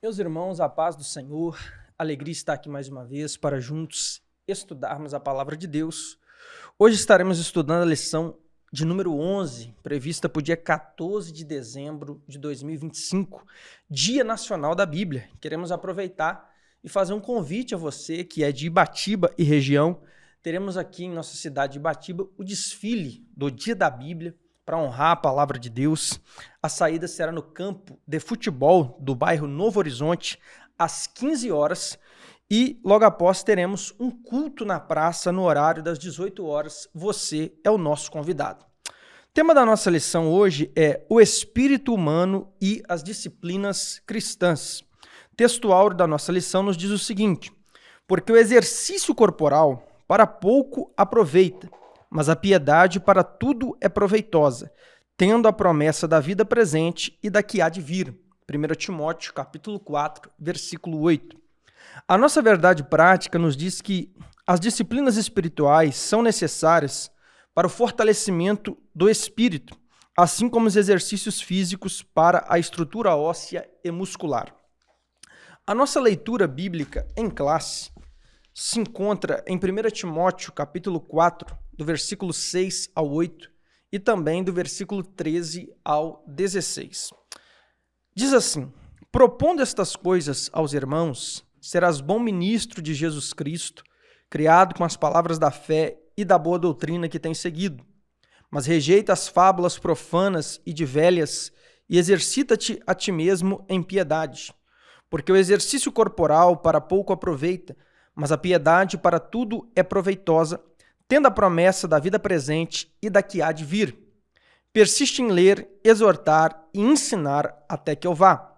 Meus irmãos, a paz do Senhor, alegria estar aqui mais uma vez para juntos estudarmos a palavra de Deus. Hoje estaremos estudando a lição de número 11, prevista para o dia 14 de dezembro de 2025, Dia Nacional da Bíblia. Queremos aproveitar e fazer um convite a você que é de Ibatiba e região. Teremos aqui em nossa cidade de Ibatiba o desfile do Dia da Bíblia, para honrar a palavra de Deus. A saída será no campo de futebol do bairro Novo Horizonte, às 15 horas, e logo após teremos um culto na praça no horário das 18 horas. Você é o nosso convidado. O tema da nossa lição hoje é o espírito humano e as disciplinas cristãs. O texto áureo da nossa lição nos diz o seguinte: porque o exercício corporal para pouco aproveita, mas a piedade para tudo é proveitosa, tendo a promessa da vida presente e da que há de vir. 1 Timóteo, capítulo 4, versículo 8. A nossa verdade prática nos diz que as disciplinas espirituais são necessárias para o fortalecimento do espírito, assim como os exercícios físicos para a estrutura óssea e muscular. A nossa leitura bíblica em classe se encontra em 1 Timóteo, capítulo 4, do versículo 6 ao 8 e também do versículo 13 ao 16. Diz assim: propondo estas coisas aos irmãos, serás bom ministro de Jesus Cristo, criado com as palavras da fé e da boa doutrina que tens seguido. Mas rejeita as fábulas profanas e de velhas e exercita-te a ti mesmo em piedade, porque o exercício corporal para pouco aproveita, mas a piedade para tudo é proveitosa, tendo a promessa da vida presente e da que há de vir. Persiste em ler, exortar e ensinar até que eu vá.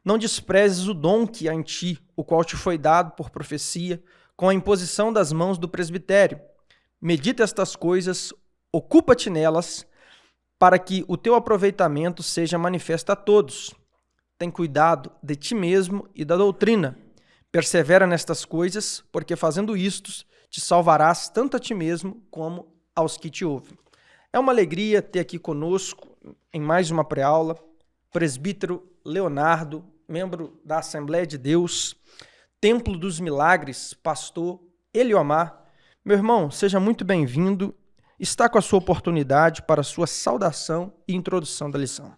Não desprezes o dom que há em ti, o qual te foi dado por profecia, com a imposição das mãos do presbitério. Medita estas coisas, ocupa-te nelas, para que o teu aproveitamento seja manifesto a todos. Tem cuidado de ti mesmo e da doutrina. Persevera nestas coisas, porque fazendo isto, te salvarás tanto a ti mesmo como aos que te ouvem. É uma alegria ter aqui conosco, em mais uma pré-aula, presbítero Leonardo, membro da Assembleia de Deus, Templo dos Milagres, pastor Eliomar. Meu irmão, seja muito bem-vindo. Está com a sua oportunidade para a sua saudação e introdução da lição.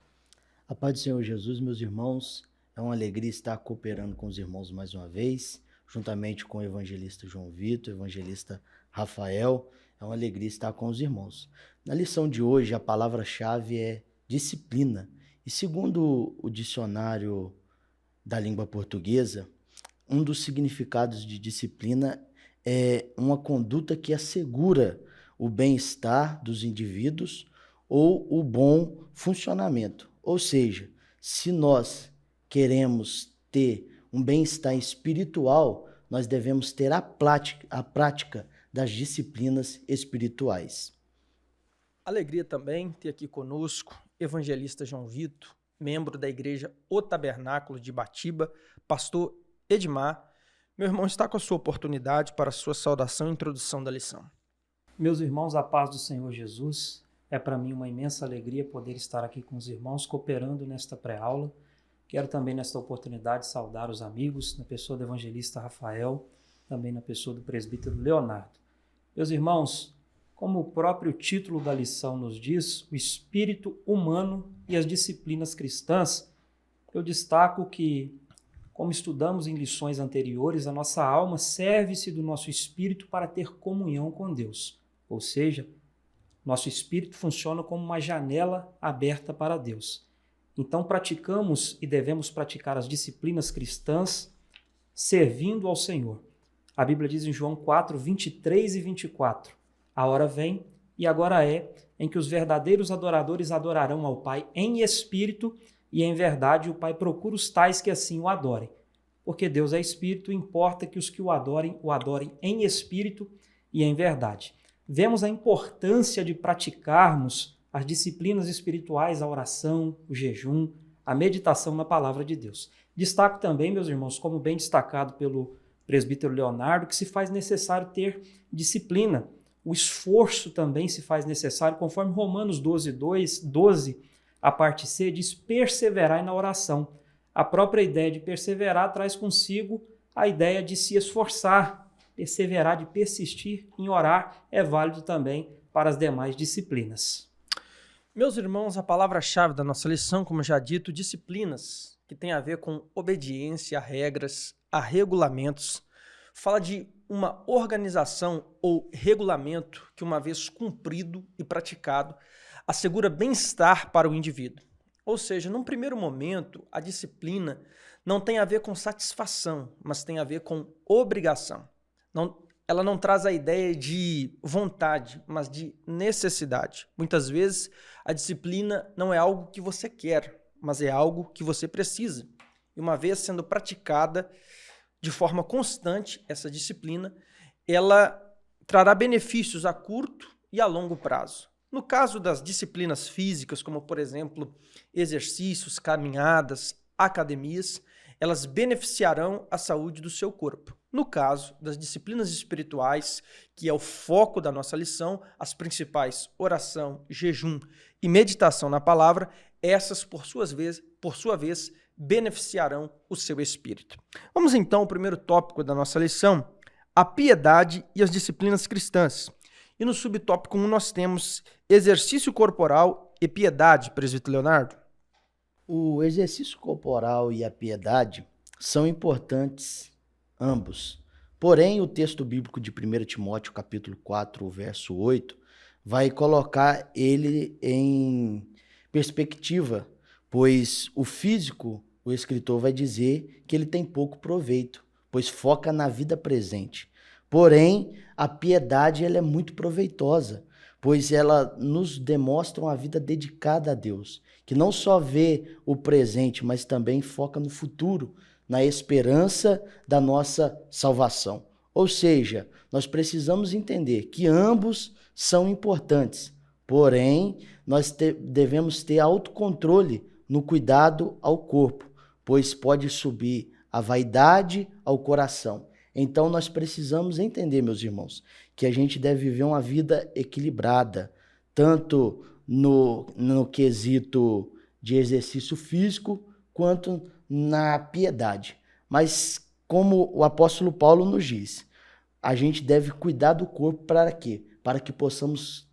A paz do Senhor Jesus, meus irmãos. É uma alegria estar cooperando com os irmãos mais uma vez, juntamente com o evangelista João Vitor, o evangelista Rafael. É uma alegria estar com os irmãos. Na lição de hoje, a palavra-chave é disciplina. E segundo o dicionário da língua portuguesa, um dos significados de disciplina é uma conduta que assegura o bem-estar dos indivíduos ou o bom funcionamento. Ou seja, se nós queremos ter um bem-estar espiritual, nós devemos ter a prática das disciplinas espirituais. Alegria também ter aqui conosco evangelista João Vitor, membro da igreja O Tabernáculo de Ibatiba, pastor Edmar. Meu irmão, está com a sua oportunidade para a sua saudação e introdução da lição. Meus irmãos, a paz do Senhor Jesus, é para mim uma imensa alegria poder estar aqui com os irmãos cooperando nesta pré-aula. Quero também, nesta oportunidade, saudar os amigos, na pessoa do evangelista Rafael, também na pessoa do presbítero Leonardo. Meus irmãos, como o próprio título da lição nos diz, o espírito humano e as disciplinas cristãs, eu destaco que, como estudamos em lições anteriores, a nossa alma serve-se do nosso espírito para ter comunhão com Deus. Ou seja, nosso espírito funciona como uma janela aberta para Deus. Então, praticamos e devemos praticar as disciplinas cristãs servindo ao Senhor. A Bíblia diz em João 4, 23 e 24, a hora vem e agora é em que os verdadeiros adoradores adorarão ao Pai em espírito e em verdade. O Pai procura os tais que assim o adorem. Porque Deus é espírito, importa que os que o adorem em espírito e em verdade. Vemos a importância de praticarmos as disciplinas espirituais, a oração, o jejum, a meditação na palavra de Deus. Destaco também, meus irmãos, como bem destacado pelo presbítero Leonardo, que se faz necessário ter disciplina. O esforço também se faz necessário, conforme Romanos 12, a parte C, diz: perseverai na oração. a própria ideia de perseverar traz consigo a ideia de se esforçar, perseverar, de persistir em orar, é válido também para as demais disciplinas. Meus irmãos, a palavra-chave da nossa lição, como já dito, disciplinas, que tem a ver com obediência a regras, a regulamentos, fala de uma organização ou regulamento que, uma vez cumprido e praticado, assegura bem-estar para o indivíduo. Ou seja, num primeiro momento, a disciplina não tem a ver com satisfação, mas tem a ver com obrigação. Ela não traz a ideia de vontade, mas de necessidade. Muitas vezes, a disciplina não é algo que você quer, mas é algo que você precisa. E uma vez sendo praticada de forma constante, essa disciplina, ela trará benefícios a curto e a longo prazo. No caso das disciplinas físicas, como, por exemplo, exercícios, caminhadas, academias, elas beneficiarão a saúde do seu corpo. No caso das disciplinas espirituais, que é o foco da nossa lição, as principais oração, jejum e meditação na palavra, essas, por sua vez, beneficiarão o seu espírito. Vamos então ao primeiro tópico da nossa lição, a piedade e as disciplinas cristãs. E no subtópico 1 nós temos exercício corporal e piedade, presbítero Leonardo. O exercício corporal e a piedade são importantes ambos. Porém, o texto bíblico de 1 Timóteo, capítulo 4, verso 8, vai colocar ele em perspectiva, pois o físico, o escritor vai dizer que ele tem pouco proveito, pois foca na vida presente. Porém, a piedade ela é muito proveitosa, pois ela nos demonstra uma vida dedicada a Deus, que não só vê o presente, mas também foca no futuro, na esperança da nossa salvação. Ou seja, nós precisamos entender que ambos são importantes, porém, nós devemos ter autocontrole no cuidado ao corpo, pois pode subir a vaidade ao coração. Então, nós precisamos entender, meus irmãos, que a gente deve viver uma vida equilibrada, tanto no quesito de exercício físico, quanto na piedade. Mas, como o apóstolo Paulo nos diz, a gente deve cuidar do corpo para quê? Para que possamos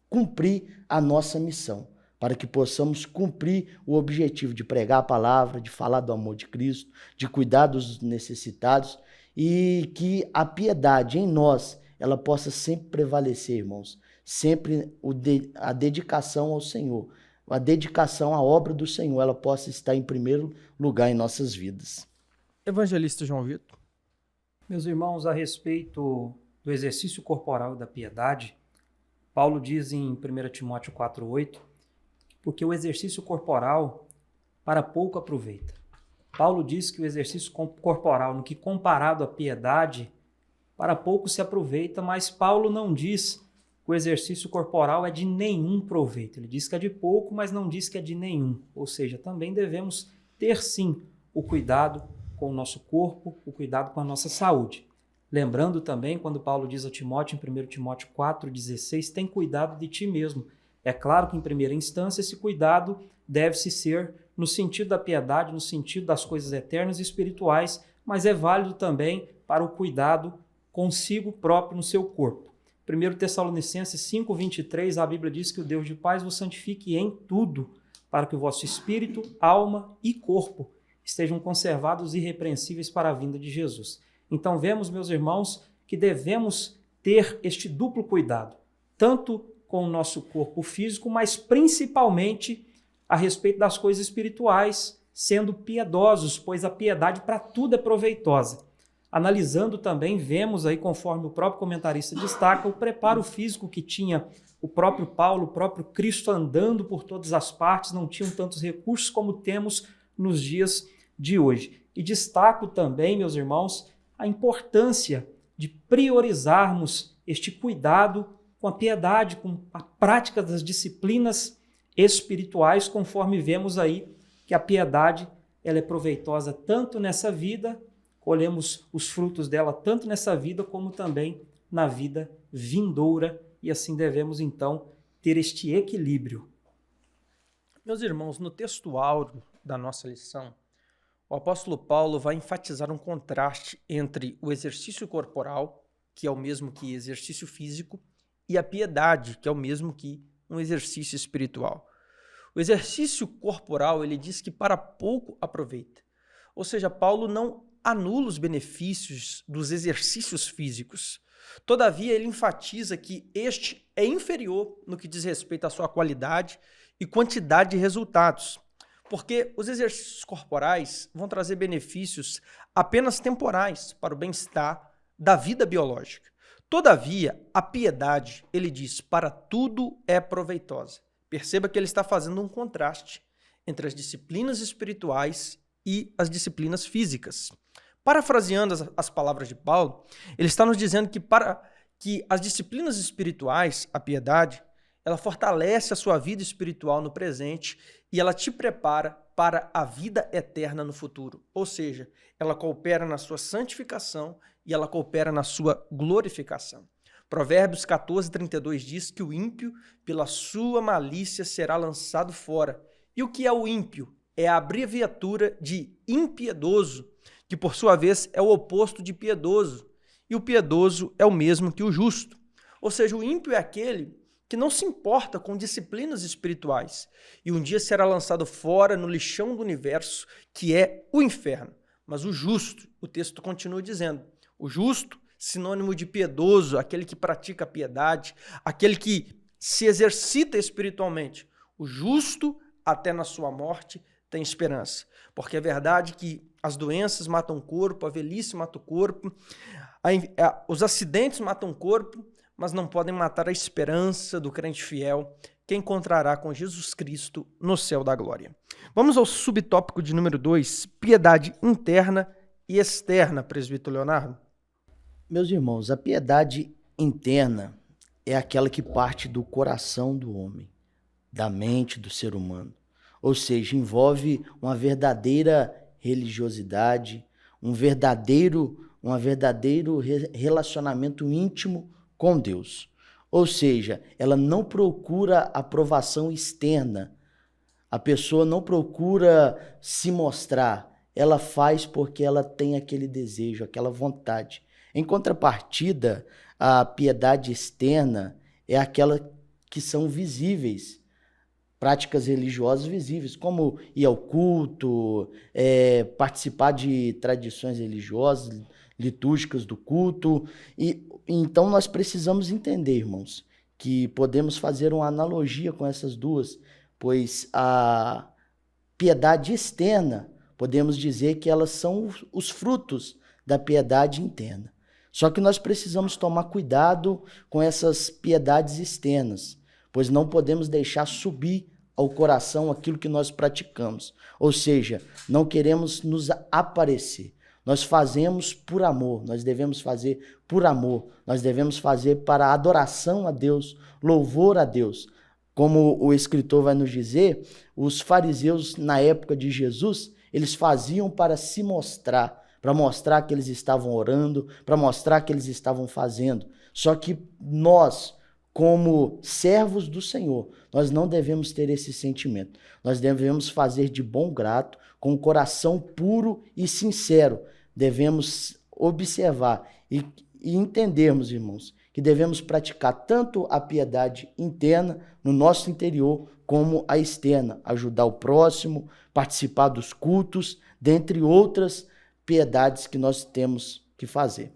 cumprir a nossa missão, para que possamos cumprir o objetivo de pregar a palavra, de falar do amor de Cristo, de cuidar dos necessitados, e que a piedade em nós, ela possa sempre prevalecer, irmãos. Sempre a dedicação ao Senhor, a dedicação à obra do Senhor, ela possa estar em primeiro lugar em nossas vidas. Evangelista João Vitor. Meus irmãos, a respeito do exercício corporal e da piedade, Paulo diz em 1 Timóteo 4,8, porque o exercício corporal para pouco aproveita. Paulo diz que o exercício corporal, no que comparado à piedade, para pouco se aproveita, mas Paulo não diz que o exercício corporal é de nenhum proveito. Ele diz que é de pouco, mas não diz que é de nenhum. Ou seja, também devemos ter sim o cuidado com o nosso corpo, o cuidado com a nossa saúde. Lembrando também, quando Paulo diz a Timóteo, em 1 Timóteo 4,16, tem cuidado de ti mesmo. É claro que, em primeira instância, esse cuidado deve-se ser no sentido da piedade, no sentido das coisas eternas e espirituais, mas é válido também para o cuidado consigo próprio no seu corpo. 1 Tessalonicenses 5,23, a Bíblia diz que o Deus de paz vos santifique em tudo, para que o vosso espírito, alma e corpo estejam conservados irrepreensíveis para a vinda de Jesus. Então vemos, meus irmãos, que devemos ter este duplo cuidado, tanto com o nosso corpo físico, mas principalmente a respeito das coisas espirituais, sendo piedosos, pois a piedade para tudo é proveitosa. Analisando também, vemos aí, conforme o próprio comentarista destaca, o preparo físico que tinha o próprio Paulo, o próprio Cristo andando por todas as partes, não tinham tantos recursos como temos nos dias de hoje. E destaco também, meus irmãos, a importância de priorizarmos este cuidado com a piedade, com a prática das disciplinas espirituais, conforme vemos aí que a piedade ela é proveitosa tanto nessa vida, colhemos os frutos dela tanto nessa vida como também na vida vindoura, e assim devemos então ter este equilíbrio. Meus irmãos, no texto áureo da nossa lição, o apóstolo Paulo vai enfatizar um contraste entre o exercício corporal, que é o mesmo que exercício físico, e a piedade, que é o mesmo que um exercício espiritual. O exercício corporal, ele diz que para pouco aproveita. Ou seja, Paulo não anula os benefícios dos exercícios físicos. Todavia, ele enfatiza que este é inferior no que diz respeito à sua qualidade e quantidade de resultados, porque os exercícios corporais vão trazer benefícios apenas temporais para o bem-estar da vida biológica. Todavia, a piedade, ele diz, para tudo é proveitosa. Perceba que ele está fazendo um contraste entre as disciplinas espirituais e as disciplinas físicas. Parafraseando as palavras de Paulo, ele está nos dizendo que para que as disciplinas espirituais, a piedade, ela fortalece a sua vida espiritual no presente e ela te prepara para a vida eterna no futuro. Ou seja, ela coopera na sua santificação e ela coopera na sua glorificação. Provérbios 14:32 diz que o ímpio, pela sua malícia, será lançado fora. E o que é o ímpio? É a abreviatura de impiedoso, que por sua vez é o oposto de piedoso. E o piedoso é o mesmo que o justo. Ou seja, o ímpio é aquele que não se importa com disciplinas espirituais e um dia será lançado fora no lixão do universo, que é o inferno. Mas o justo, o texto continua dizendo, o justo, sinônimo de piedoso, aquele que pratica a piedade, aquele que se exercita espiritualmente. O justo, até na sua morte, tem esperança. Porque é verdade que as doenças matam o corpo, a velhice mata o corpo, os acidentes matam o corpo, mas não podem matar a esperança do crente fiel que encontrará com Jesus Cristo no céu da glória. Vamos ao subtópico de número 2, piedade interna e externa, presbítero Leonardo. Meus irmãos, a piedade interna é aquela que parte do coração do homem, da mente do ser humano. Ou seja, envolve uma verdadeira religiosidade, um verdadeiro relacionamento íntimo com Deus. Ou seja, ela não procura aprovação externa. A pessoa não procura se mostrar. Ela faz porque ela tem aquele desejo, aquela vontade. Em contrapartida, a piedade externa é aquela que são visíveis, práticas religiosas visíveis, como ir ao culto, participar de tradições religiosas, litúrgicas do culto. E então nós precisamos entender, irmãos, que podemos fazer uma analogia com essas duas, pois a piedade externa, podemos dizer que elas são os frutos da piedade interna. Só que nós precisamos tomar cuidado com essas piedades externas, pois não podemos deixar subir ao coração aquilo que nós praticamos. Ou seja, não queremos nos aparecer. Nós fazemos por amor, nós devemos fazer por amor, nós devemos fazer para adoração a Deus, louvor a Deus. Como o escritor vai nos dizer, os fariseus na época de Jesus, eles faziam para se mostrar, para mostrar que eles estavam orando, para mostrar que eles estavam fazendo. Só que nós, como servos do Senhor, nós não devemos ter esse sentimento. Nós devemos fazer de bom grado, com o coração puro e sincero. Devemos observar e entendermos, irmãos, que devemos praticar tanto a piedade interna no nosso interior, como a externa, ajudar o próximo, participar dos cultos, dentre outras piedades que nós temos que fazer.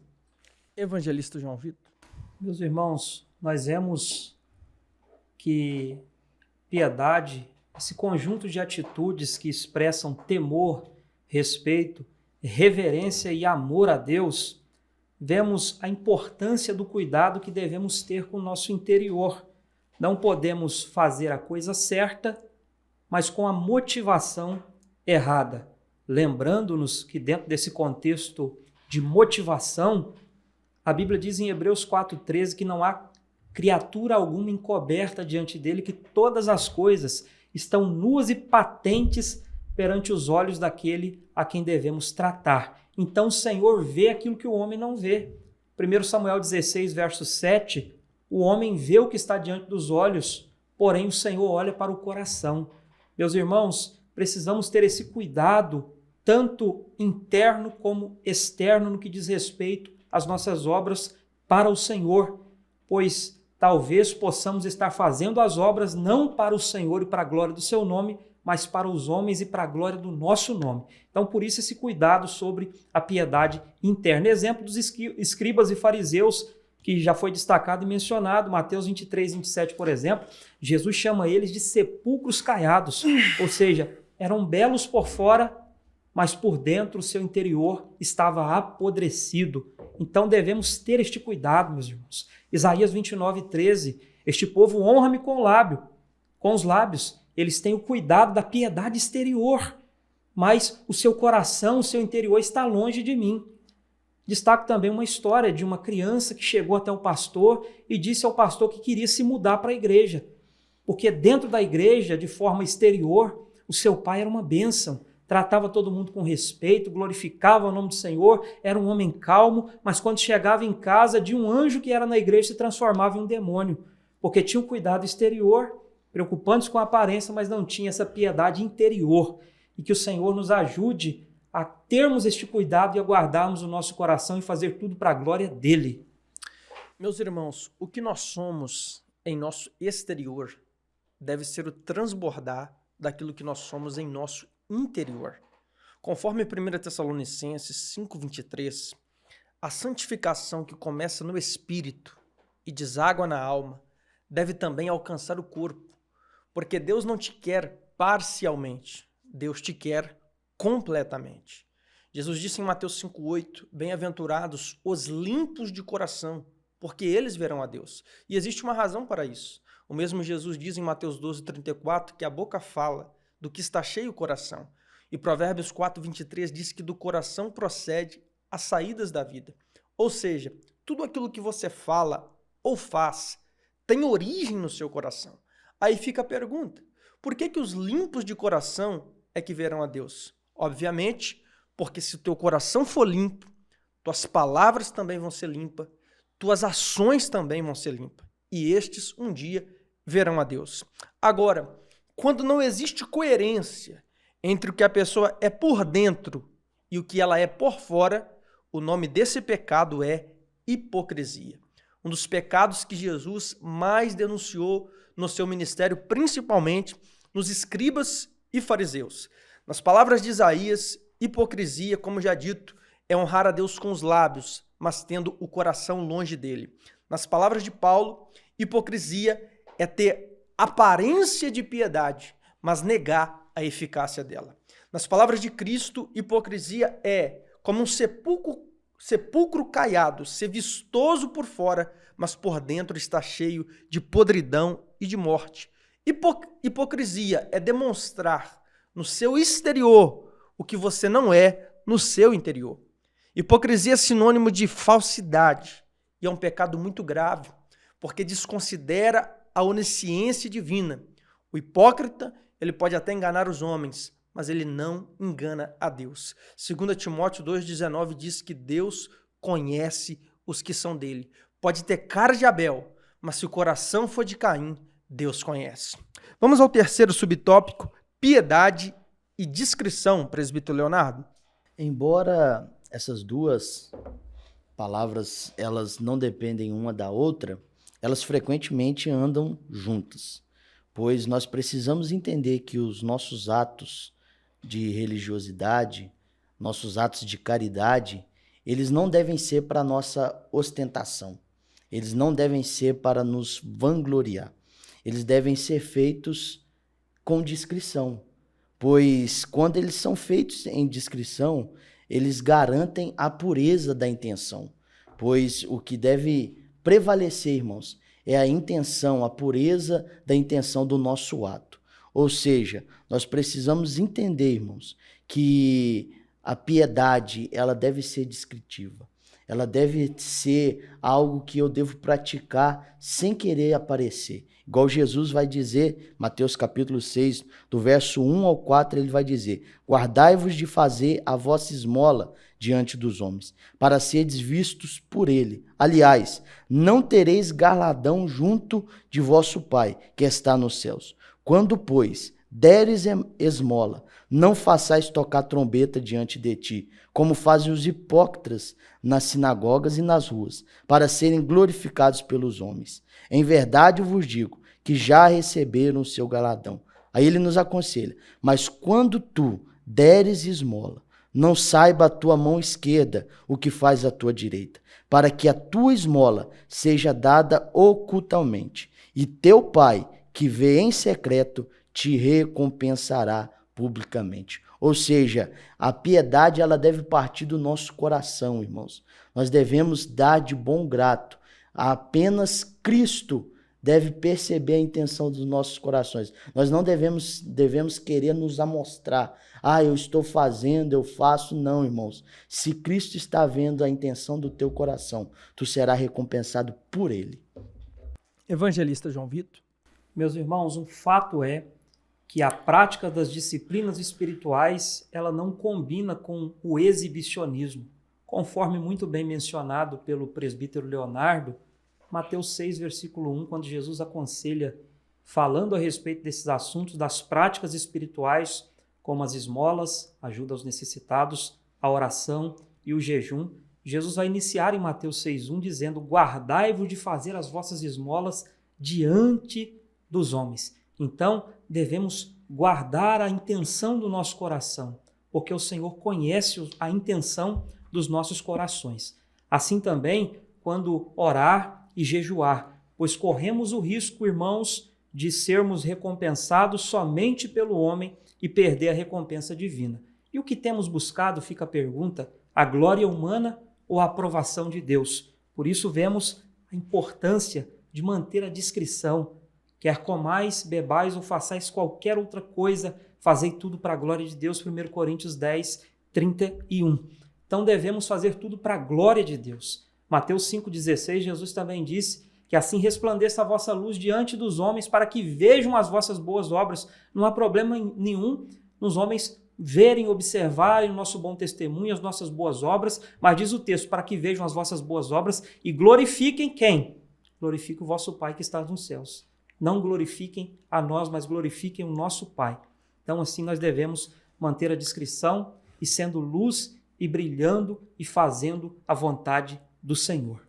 Evangelista João Vitor. Meus irmãos, nós vemos que piedade, esse conjunto de atitudes que expressam temor, respeito, reverência e amor a Deus, vemos a importância do cuidado que devemos ter com o nosso interior. Não podemos fazer a coisa certa, mas com a motivação errada. Lembrando-nos que dentro desse contexto de motivação, a Bíblia diz em Hebreus 4,13 que não há criatura alguma encoberta diante dele, que todas as coisas estão nuas e patentes perante os olhos daquele a quem devemos tratar. Então o Senhor vê aquilo que o homem não vê. 1 Samuel 16, verso 7, o homem vê o que está diante dos olhos, porém o Senhor olha para o coração. Meus irmãos, precisamos ter esse cuidado tanto interno como externo no que diz respeito às nossas obras para o Senhor, pois talvez possamos estar fazendo as obras não para o Senhor e para a glória do seu nome, mas para os homens e para a glória do nosso nome. Então, por isso, esse cuidado sobre a piedade interna. Exemplo dos escribas e fariseus, que já foi destacado e mencionado, Mateus 23, 27, por exemplo, Jesus chama eles de sepulcros caiados, ou seja, eram belos por fora, mas por dentro o seu interior estava apodrecido. Então devemos ter este cuidado, meus irmãos. Isaías 29, 13, este povo honra-me com os lábios, eles têm o cuidado da piedade exterior, mas o seu coração, o seu interior está longe de mim. Destaco também uma história de uma criança que chegou até o pastor e disse ao pastor que queria se mudar para a igreja, porque dentro da igreja, de forma exterior, o seu pai era uma bênção, tratava todo mundo com respeito, glorificava o nome do Senhor, era um homem calmo, mas quando chegava em casa, de um anjo que era na igreja se transformava em um demônio, porque tinha um cuidado exterior, preocupando-se com a aparência, mas não tinha essa piedade interior. E que o Senhor nos ajude a termos este cuidado e a guardarmos o nosso coração e fazer tudo para a glória dele. Meus irmãos, o que nós somos em nosso exterior deve ser o transbordar daquilo que nós somos em nosso interior. Conforme 1 Tessalonicenses 5:23, a santificação que começa no espírito e deságua na alma deve também alcançar o corpo, porque Deus não te quer parcialmente, Deus te quer completamente. Jesus disse em Mateus 5:8, bem-aventurados os limpos de coração, porque eles verão a Deus. E existe uma razão para isso. O mesmo Jesus diz em Mateus 12:34 que a boca fala do que está cheio o coração. E Provérbios 4:23 diz que do coração procede as saídas da vida. Ou seja, tudo aquilo que você fala ou faz tem origem no seu coração. Aí fica a pergunta, por que os limpos de coração é que verão a Deus? Obviamente, porque se o teu coração for limpo, tuas palavras também vão ser limpas, tuas ações também vão ser limpas. E estes, um dia, verão a Deus. Agora, quando não existe coerência entre o que a pessoa é por dentro e o que ela é por fora, o nome desse pecado é hipocrisia. Um dos pecados que Jesus mais denunciou no seu ministério, principalmente nos escribas e fariseus. Nas palavras de Isaías, hipocrisia, como já dito, é honrar a Deus com os lábios, mas tendo o coração longe dele. Nas palavras de Paulo, hipocrisia é ter aparência de piedade, mas negar a eficácia dela. Nas palavras de Cristo, hipocrisia é como um sepulcro caiado, ser vistoso por fora, mas por dentro está cheio de podridão e de morte. Hipocrisia é demonstrar no seu exterior o que você não é no seu interior. Hipocrisia é sinônimo de falsidade e é um pecado muito grave, porque desconsidera a onisciência divina. O hipócrita, ele pode até enganar os homens, mas ele não engana a Deus. 2 Timóteo 2,19 diz que Deus conhece os que são dele. Pode ter cara de Abel, mas se o coração for de Caim, Deus conhece. Vamos ao terceiro subtópico, piedade e discrição, presbítero Leonardo. Embora essas duas palavras, elas não dependem uma da outra, elas frequentemente andam juntas, pois nós precisamos entender que os nossos atos de religiosidade, nossos atos de caridade, eles não devem ser para nossa ostentação, eles não devem ser para nos vangloriar, eles devem ser feitos com discrição, pois quando eles são feitos em discrição, eles garantem a pureza da intenção, pois o que deve prevalecer, irmãos, é a intenção, a pureza da intenção do nosso ato. Ou seja, nós precisamos entender, irmãos, que a piedade, ela deve ser descritiva. Ela deve ser algo que eu devo praticar sem querer aparecer. Igual Jesus vai dizer, Mateus capítulo 6, do verso 1 ao 4, ele vai dizer: guardai-vos de fazer a vossa esmola diante dos homens, para seres vistos por ele. Aliás, não tereis galardão junto de vosso Pai, que está nos céus. Quando, pois, deres esmola, não façais tocar trombeta diante de ti, como fazem os hipócritas nas sinagogas e nas ruas, para serem glorificados pelos homens. Em verdade eu vos digo que já receberam o seu galardão. Aí ele nos aconselha, mas quando tu deres esmola, não saiba a tua mão esquerda o que faz a tua direita, para que a tua esmola seja dada ocultamente, e teu pai, que vê em secreto, te recompensará publicamente. Ou seja, a piedade ela deve partir do nosso coração, irmãos. Nós devemos dar de bom grado. Apenas Cristo deve perceber a intenção dos nossos corações. Nós não devemos querer nos amostrar. Eu estou fazendo, eu faço. Não, irmãos. Se Cristo está vendo a intenção do teu coração, tu serás recompensado por ele. Evangelista João Vitor. Meus irmãos, um fato é que a prática das disciplinas espirituais ela não combina com o exibicionismo. Conforme muito bem mencionado pelo presbítero Leonardo, Mateus 6, versículo 1, quando Jesus aconselha, falando a respeito desses assuntos, das práticas espirituais, como as esmolas, ajuda aos necessitados, a oração e o jejum, Jesus vai iniciar em Mateus 6,1 dizendo: guardai-vos de fazer as vossas esmolas diante dos homens. Então, devemos guardar a intenção do nosso coração, porque o Senhor conhece a intenção dos nossos corações. Assim também, quando orar e jejuar, pois corremos o risco, irmãos, de sermos recompensados somente pelo homem e perder a recompensa divina. E o que temos buscado, fica a pergunta, a glória humana ou a aprovação de Deus? Por isso vemos a importância de manter a discrição. Quer comais, bebais ou façais qualquer outra coisa, fazei tudo para a glória de Deus. 1 Coríntios 10, 31. Então devemos fazer tudo para a glória de Deus. Mateus 5,16, Jesus também disse que assim resplandeça a vossa luz diante dos homens para que vejam as vossas boas obras. Não há problema nenhum nos homens verem, observarem o nosso bom testemunho, as nossas boas obras, mas diz o texto, para que vejam as vossas boas obras e glorifiquem quem? Glorifique o vosso Pai que está nos céus. Não glorifiquem a nós, mas glorifiquem o nosso Pai. Então assim nós devemos manter a discrição e sendo luz e brilhando e fazendo a vontade do Senhor.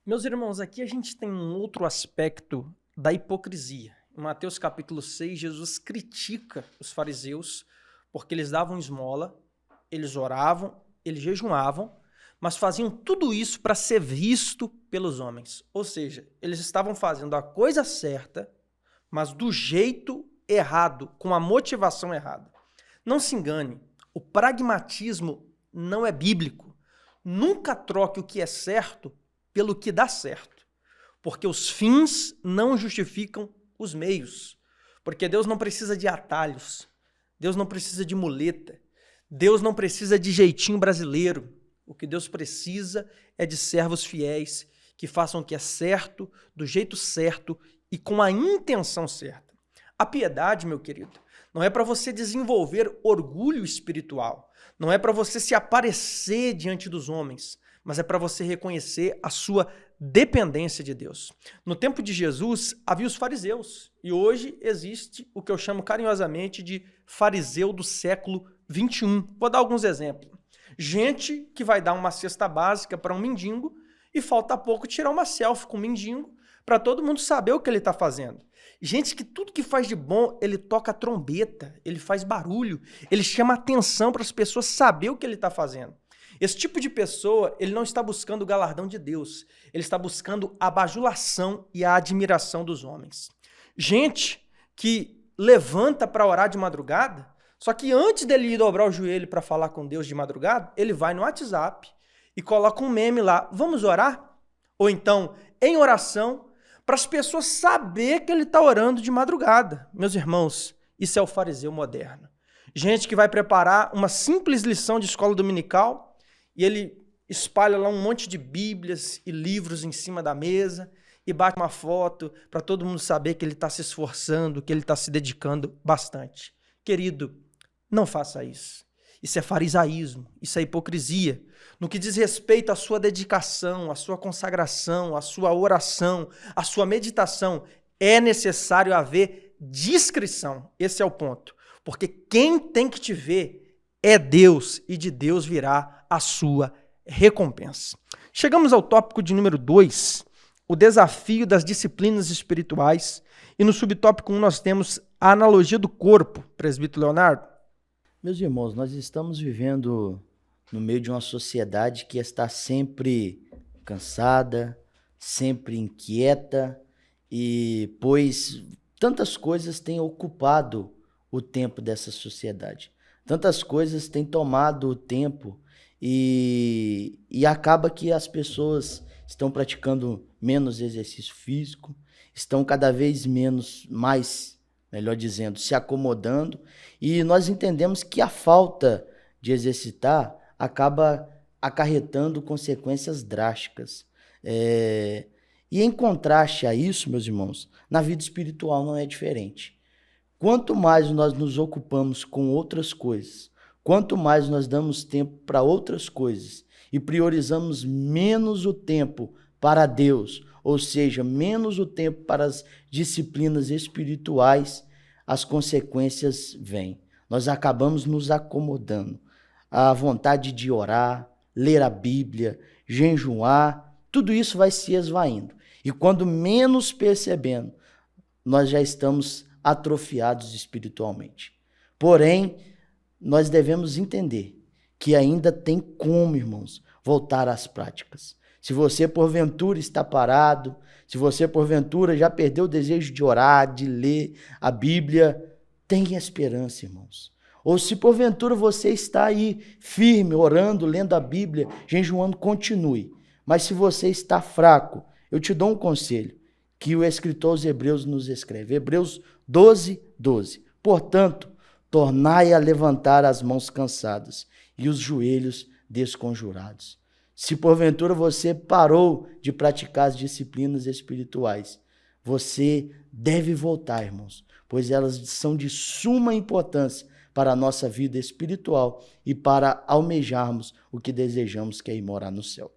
Meus irmãos, aqui a gente tem um outro aspecto da hipocrisia. Em Mateus capítulo 6, Jesus critica os fariseus porque eles davam esmola, eles oravam, eles jejuavam, mas faziam tudo isso para ser visto pelos homens. Ou seja, eles estavam fazendo a coisa certa, mas do jeito errado, com a motivação errada. Não se engane, o pragmatismo não é bíblico. Nunca troque o que é certo pelo que dá certo, porque os fins não justificam os meios, porque Deus não precisa de atalhos, Deus não precisa de muleta, Deus não precisa de jeitinho brasileiro. O que Deus precisa é de servos fiéis que façam o que é certo, do jeito certo e com a intenção certa. A piedade, meu querido, não é para você desenvolver orgulho espiritual, não é para você se aparecer diante dos homens, mas é para você reconhecer a sua dependência de Deus. No tempo de Jesus, havia os fariseus, e hoje existe o que eu chamo carinhosamente de fariseu do século 21. Vou dar alguns exemplos. Gente que vai dar uma cesta básica para um mendigo e falta pouco tirar uma selfie com o mendigo para todo mundo saber o que ele está fazendo. Gente que tudo que faz de bom, ele toca trombeta, ele faz barulho, ele chama atenção para as pessoas saber o que ele está fazendo. Esse tipo de pessoa, ele não está buscando o galardão de Deus, ele está buscando a bajulação e a admiração dos homens. Gente que levanta para orar de madrugada, só que antes dele ir dobrar o joelho para falar com Deus de madrugada, ele vai no WhatsApp e coloca um meme lá, vamos orar? Ou então, em oração, para as pessoas saberem que ele está orando de madrugada. Meus irmãos, isso é o fariseu moderno. Gente que vai preparar uma simples lição de escola dominical e ele espalha lá um monte de bíblias e livros em cima da mesa e bate uma foto para todo mundo saber que ele está se esforçando, que ele está se dedicando bastante. Querido, não faça isso. Isso é farisaísmo, isso é hipocrisia. No que diz respeito à sua dedicação, à sua consagração, à sua oração, à sua meditação, é necessário haver discrição. Esse é o ponto. Porque quem tem que te ver é Deus, e de Deus virá a sua recompensa. Chegamos ao tópico de número 2, o desafio das disciplinas espirituais. E no subtópico 1 nós temos a analogia do corpo, presbítero Leonardo. Meus irmãos, nós estamos vivendo no meio de uma sociedade que está sempre cansada, sempre inquieta, e pois tantas coisas têm ocupado o tempo dessa sociedade. Tantas coisas têm tomado o tempo e acaba que as pessoas estão praticando menos exercício físico, estão cada vez melhor dizendo, se acomodando, e nós entendemos que a falta de exercitar acaba acarretando consequências drásticas. E em contraste a isso, meus irmãos, na vida espiritual não é diferente. Quanto mais nós nos ocupamos com outras coisas, quanto mais nós damos tempo para outras coisas e priorizamos menos o tempo para Deus, ou seja, menos o tempo para as disciplinas espirituais, as consequências vêm. Nós acabamos nos acomodando. A vontade de orar, ler a Bíblia, jejuar, tudo isso vai se esvaindo. E quando menos percebendo, nós já estamos atrofiados espiritualmente. Porém, nós devemos entender que ainda tem como, irmãos, voltar às práticas. Se você, porventura, está parado, se você, porventura, já perdeu o desejo de orar, de ler a Bíblia, tenha esperança, irmãos. Ou se, porventura, você está aí firme, orando, lendo a Bíblia, jejuando, continue. Mas se você está fraco, eu te dou um conselho que o escritor aos Hebreus nos escreve. Hebreus 12:12. Portanto, tornai a levantar as mãos cansadas e os joelhos desconjurados. Se porventura você parou de praticar as disciplinas espirituais, você deve voltar, irmãos, pois elas são de suma importância para a nossa vida espiritual e para almejarmos o que desejamos, que é ir morar no céu.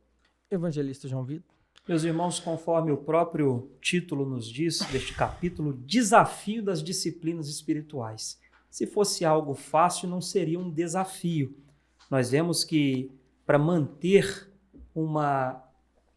Evangelista João Vitor. Meus irmãos, conforme o próprio título nos diz, deste capítulo, desafio das disciplinas espirituais. Se fosse algo fácil, não seria um desafio. Nós vemos que para manter uma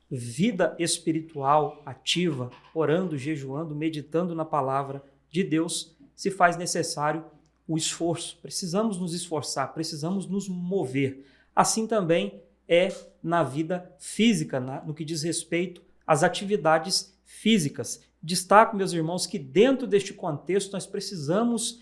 vida espiritual ativa, orando, jejuando, meditando na palavra de Deus, se faz necessário o esforço. Precisamos nos esforçar, precisamos nos mover. Assim também é na vida física, no que diz respeito às atividades físicas. Destaco, meus irmãos, que dentro deste contexto nós precisamos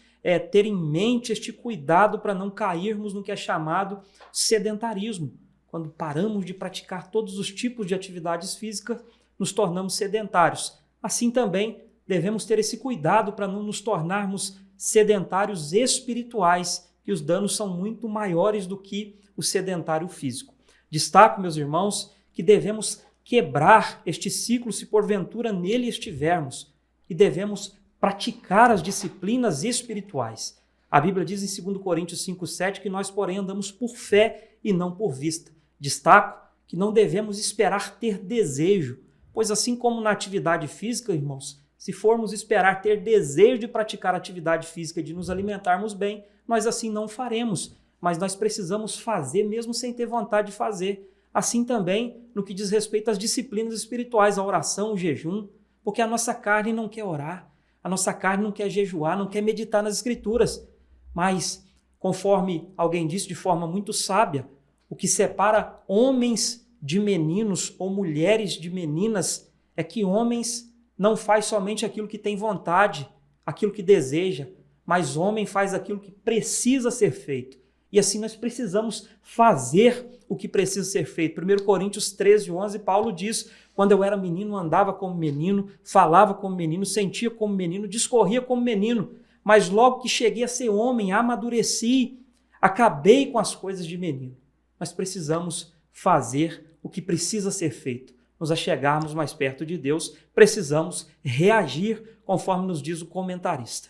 ter em mente este cuidado para não cairmos no que é chamado sedentarismo. Quando paramos de praticar todos os tipos de atividades físicas, nos tornamos sedentários. Assim também devemos ter esse cuidado para não nos tornarmos sedentários espirituais, que os danos são muito maiores do que o sedentário físico. Destaco, meus irmãos, que devemos quebrar este ciclo se porventura nele estivermos e devemos praticar as disciplinas espirituais. A Bíblia diz em 2 Coríntios 5:7 que nós, porém, andamos por fé e não por vista. Destaco que não devemos esperar ter desejo, pois assim como na atividade física, irmãos, se formos esperar ter desejo de praticar atividade física e de nos alimentarmos bem, nós assim não faremos, mas nós precisamos fazer mesmo sem ter vontade de fazer. Assim também no que diz respeito às disciplinas espirituais, a oração, o jejum, porque a nossa carne não quer orar, a nossa carne não quer jejuar, não quer meditar nas Escrituras. Mas, conforme alguém disse de forma muito sábia, o que separa homens de meninos ou mulheres de meninas é que homens não faz somente aquilo que tem vontade, aquilo que deseja, mas homem faz aquilo que precisa ser feito. E assim nós precisamos fazer o que precisa ser feito. 1 Coríntios 13:11, Paulo diz: quando eu era menino, andava como menino, falava como menino, sentia como menino, discorria como menino. Mas logo que cheguei a ser homem, amadureci, acabei com as coisas de menino. Nós precisamos fazer o que precisa ser feito. Nos achegarmos mais perto de Deus, precisamos reagir conforme nos diz o comentarista.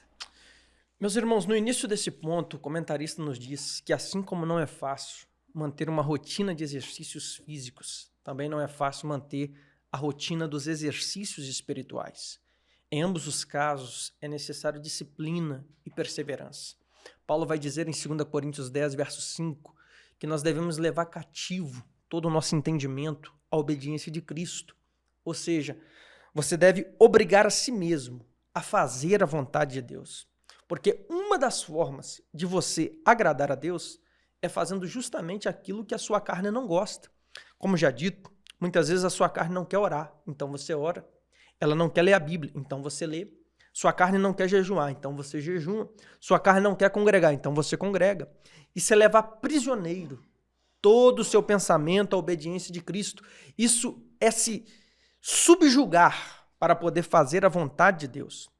Meus irmãos, no início desse ponto, o comentarista nos diz que assim como não é fácil manter uma rotina de exercícios físicos, também não é fácil manter a rotina dos exercícios espirituais. Em ambos os casos, é necessário disciplina e perseverança. Paulo vai dizer em 2 Coríntios 10, verso 5, que nós devemos levar cativo todo o nosso entendimento à obediência de Cristo. Ou seja, você deve obrigar a si mesmo a fazer a vontade de Deus. Porque uma das formas de você agradar a Deus é fazendo justamente aquilo que a sua carne não gosta. Como já dito, muitas vezes a sua carne não quer orar, então você ora. Ela não quer ler a Bíblia, então você lê. Sua carne não quer jejuar, então você jejua. Sua carne não quer congregar, então você congrega. Isso é levar prisioneiro todo o seu pensamento à obediência de Cristo. Isso é se subjugar para poder fazer a vontade de Deus.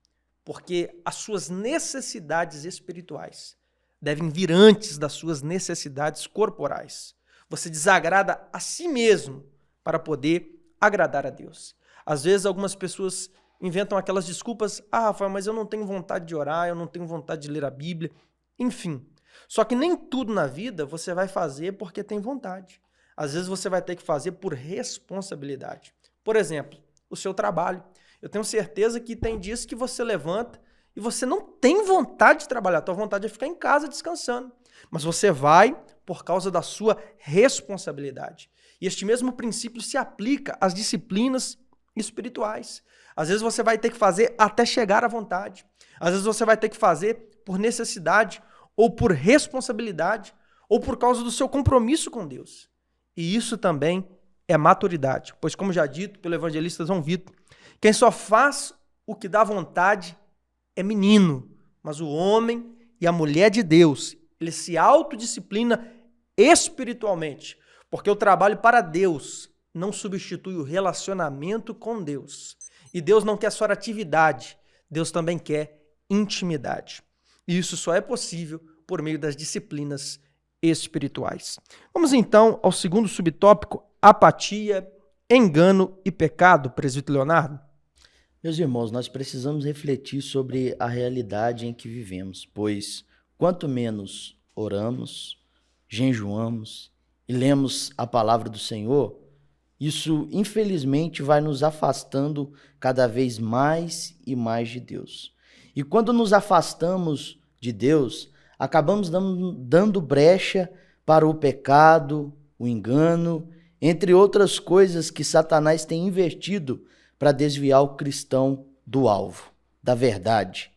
Porque as suas necessidades espirituais devem vir antes das suas necessidades corporais. Você desagrada a si mesmo para poder agradar a Deus. Às vezes algumas pessoas inventam aquelas desculpas, Rafael, mas eu não tenho vontade de orar, eu não tenho vontade de ler a Bíblia, enfim. Só que nem tudo na vida você vai fazer porque tem vontade. Às vezes você vai ter que fazer por responsabilidade. Por exemplo, o seu trabalho. Eu tenho certeza que tem dias que você levanta e você não tem vontade de trabalhar, a tua vontade é ficar em casa descansando. Mas você vai por causa da sua responsabilidade. E este mesmo princípio se aplica às disciplinas espirituais. Às vezes você vai ter que fazer até chegar à vontade. Às vezes você vai ter que fazer por necessidade, ou por responsabilidade, ou por causa do seu compromisso com Deus. E isso também é maturidade. Pois, como já dito pelo evangelista João Vitor, quem só faz o que dá vontade é menino, mas o homem e a mulher de Deus, ele se autodisciplina espiritualmente, porque o trabalho para Deus não substitui o relacionamento com Deus. E Deus não quer só atividade, Deus também quer intimidade. E isso só é possível por meio das disciplinas espirituais. Vamos então ao segundo subtópico, apatia, engano e pecado, presbítero Leonardo. Meus irmãos, nós precisamos refletir sobre a realidade em que vivemos, pois quanto menos oramos, jejuamos e lemos a palavra do Senhor, isso infelizmente vai nos afastando cada vez mais e mais de Deus. E quando nos afastamos de Deus, acabamos dando brecha para o pecado, o engano, entre outras coisas que Satanás tem investido para desviar o cristão do alvo, da verdade.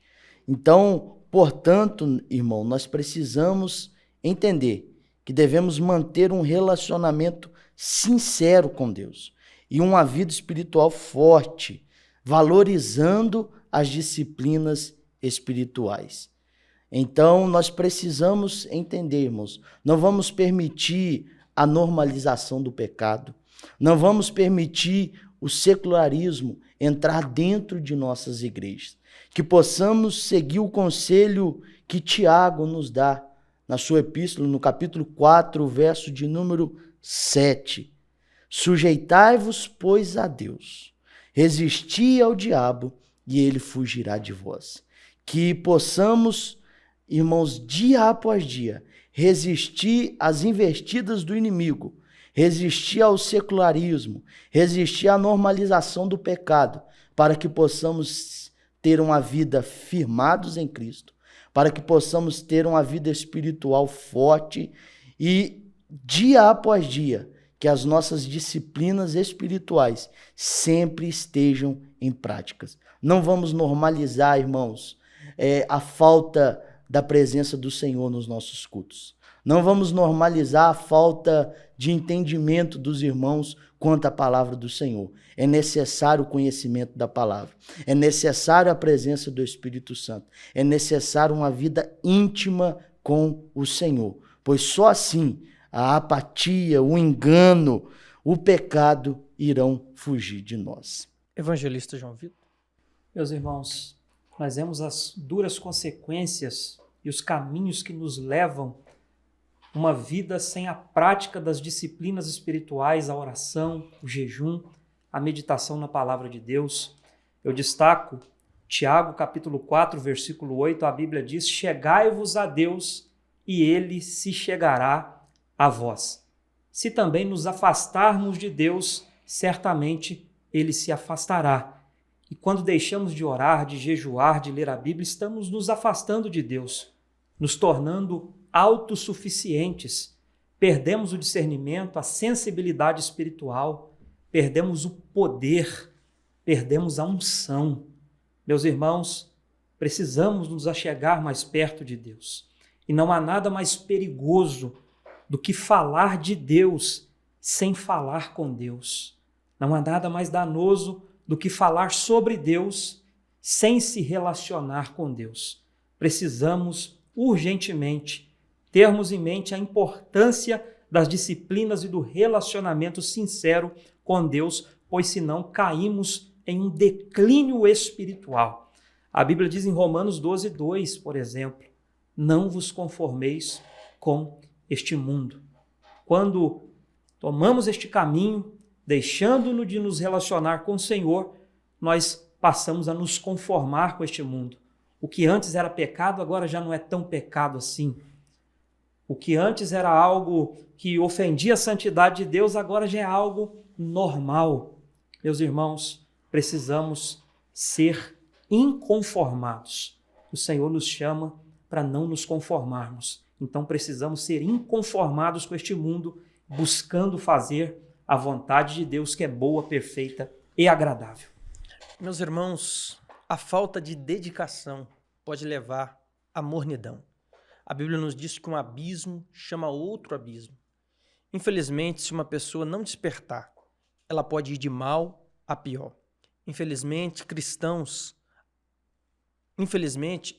Então, portanto, irmão, nós precisamos entender que devemos manter um relacionamento sincero com Deus e uma vida espiritual forte, valorizando as disciplinas espirituais. Então, nós precisamos entender, irmãos, não vamos permitir a normalização do pecado, não vamos permitir o secularismo entrar dentro de nossas igrejas, que possamos seguir o conselho que Tiago nos dá na sua epístola, no capítulo 4, verso de número 7. Sujeitai-vos, pois, a Deus, resisti ao diabo e ele fugirá de vós. Que possamos, irmãos, dia após dia, resistir às investidas do inimigo, resistir ao secularismo, resistir à normalização do pecado, para que possamos ter uma vida firmados em Cristo, para que possamos ter uma vida espiritual forte e, dia após dia, que as nossas disciplinas espirituais sempre estejam em práticas. Não vamos normalizar, irmãos, a falta da presença do Senhor nos nossos cultos. Não vamos normalizar a falta de entendimento dos irmãos quanto à palavra do Senhor. É necessário o conhecimento da palavra. É necessário a presença do Espírito Santo. É necessário uma vida íntima com o Senhor. Pois só assim a apatia, o engano, o pecado irão fugir de nós. Evangelista João Vitor. Meus irmãos, nós vemos as duras consequências e os caminhos que nos levam uma vida sem a prática das disciplinas espirituais, a oração, o jejum, a meditação na palavra de Deus. Eu destaco Tiago, capítulo 4, versículo 8, a Bíblia diz: chegai-vos a Deus e ele se chegará a vós. Se também nos afastarmos de Deus, certamente ele se afastará. E quando deixamos de orar, de jejuar, de ler a Bíblia, estamos nos afastando de Deus, nos tornando autossuficientes. Perdemos o discernimento, a sensibilidade espiritual, perdemos o poder, perdemos a unção. Meus irmãos, precisamos nos achegar mais perto de Deus. E não há nada mais perigoso do que falar de Deus sem falar com Deus. Não há nada mais danoso do que falar sobre Deus sem se relacionar com Deus. Precisamos urgentemente termos em mente a importância das disciplinas e do relacionamento sincero com Deus, pois senão caímos em um declínio espiritual. A Bíblia diz em Romanos 12:2, por exemplo, não vos conformeis com este mundo. Quando tomamos este caminho, deixando-nos de nos relacionar com o Senhor, nós passamos a nos conformar com este mundo. O que antes era pecado, agora já não é tão pecado assim. O que antes era algo que ofendia a santidade de Deus, agora já é algo normal. Meus irmãos, precisamos ser inconformados. O Senhor nos chama para não nos conformarmos. Então precisamos ser inconformados com este mundo, buscando fazer a vontade de Deus, que é boa, perfeita e agradável. Meus irmãos, a falta de dedicação pode levar à mornidão. A Bíblia nos diz que um abismo chama outro abismo. Infelizmente, se uma pessoa não despertar, ela pode ir de mal a pior. Infelizmente,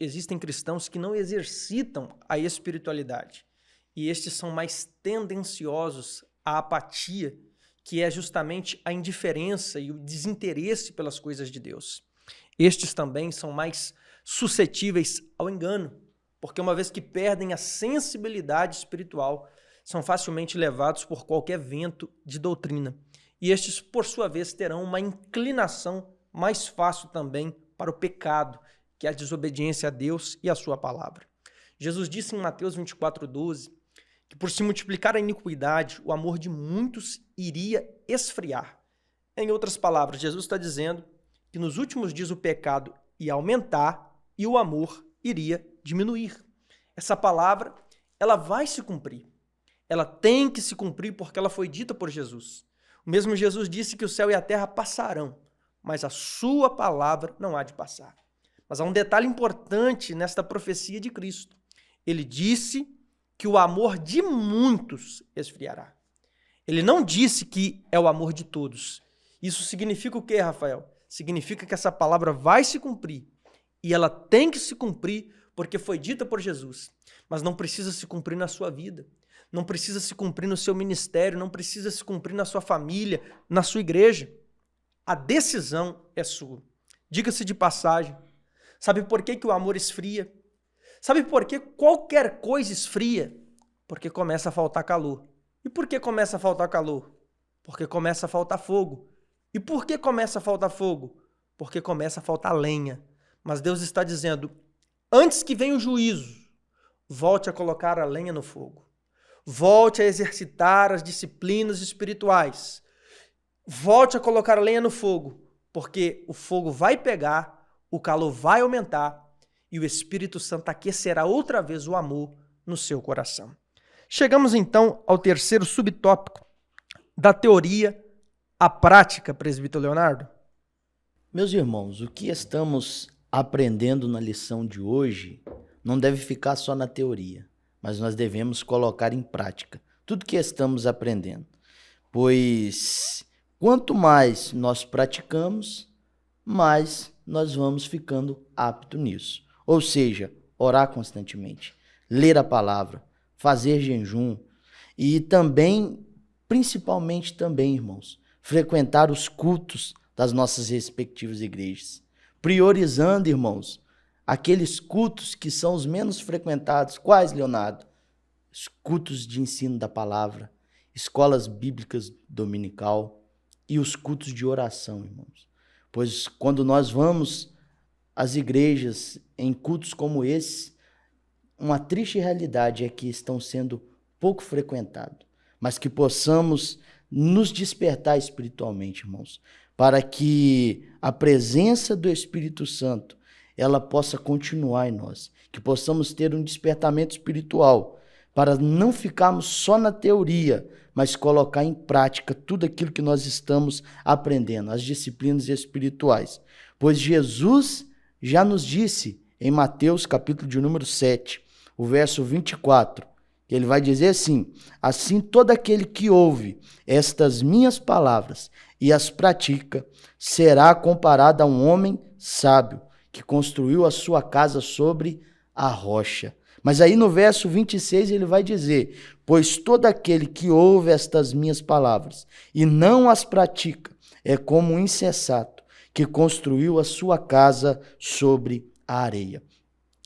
existem cristãos que não exercitam a espiritualidade. E estes são mais tendenciosos à apatia, que é justamente a indiferença e o desinteresse pelas coisas de Deus. Estes também são mais suscetíveis ao engano, porque uma vez que perdem a sensibilidade espiritual, são facilmente levados por qualquer vento de doutrina. E estes, por sua vez, terão uma inclinação mais fácil também para o pecado, que é a desobediência a Deus e a sua palavra. Jesus disse em Mateus 24:12 que por se multiplicar a iniquidade, o amor de muitos iria esfriar. Em outras palavras, Jesus está dizendo que nos últimos dias o pecado ia aumentar e o amor iria diminuir. Essa palavra, ela vai se cumprir. Ela tem que se cumprir porque ela foi dita por Jesus. O mesmo Jesus disse que o céu e a terra passarão, mas a sua palavra não há de passar. Mas há um detalhe importante nesta profecia de Cristo. Ele disse que o amor de muitos esfriará. Ele não disse que é o amor de todos. Isso significa o quê, Rafael? Significa que essa palavra vai se cumprir. E ela tem que se cumprir porque foi dita por Jesus. Mas não precisa se cumprir na sua vida. Não precisa se cumprir no seu ministério. Não precisa se cumprir na sua família, na sua igreja. A decisão é sua. Diga-se de passagem. Sabe por que o amor esfria? Sabe por que qualquer coisa esfria? Porque começa a faltar calor. E por que começa a faltar calor? Porque começa a faltar fogo. E por que começa a faltar fogo? Porque começa a faltar lenha. Mas Deus está dizendo, antes que venha o juízo, volte a colocar a lenha no fogo. Volte a exercitar as disciplinas espirituais. Volte a colocar a lenha no fogo, porque o fogo vai pegar, o calor vai aumentar e o Espírito Santo aquecerá outra vez o amor no seu coração. Chegamos então ao terceiro subtópico da teoria à prática, presbítero Leonardo. Meus irmãos, o que estamos aprendendo na lição de hoje não deve ficar só na teoria, mas nós devemos colocar em prática tudo que estamos aprendendo, pois quanto mais nós praticamos, mais nós vamos ficando aptos nisso. Ou seja, orar constantemente, ler a palavra, fazer jejum e também, principalmente também, irmãos, frequentar os cultos das nossas respectivas igrejas, priorizando, irmãos, aqueles cultos que são os menos frequentados. Quais, Leonardo? Os cultos de ensino da palavra, escolas bíblicas dominical e os cultos de oração, irmãos. Pois quando nós vamos às igrejas em cultos como esse, uma triste realidade é que estão sendo pouco frequentados, mas que possamos nos despertar espiritualmente, irmãos, para que a presença do Espírito Santo ela possa continuar em nós, que possamos ter um despertamento espiritual, para não ficarmos só na teoria, mas colocar em prática tudo aquilo que nós estamos aprendendo, as disciplinas espirituais. Pois Jesus já nos disse em Mateus capítulo de número 7, o verso 24, que ele vai dizer assim: assim todo aquele que ouve estas minhas palavras e as pratica, será comparado a um homem sábio, que construiu a sua casa sobre a rocha. Mas aí no verso 26 ele vai dizer: pois todo aquele que ouve estas minhas palavras e não as pratica, é como um insensato que construiu a sua casa sobre a areia.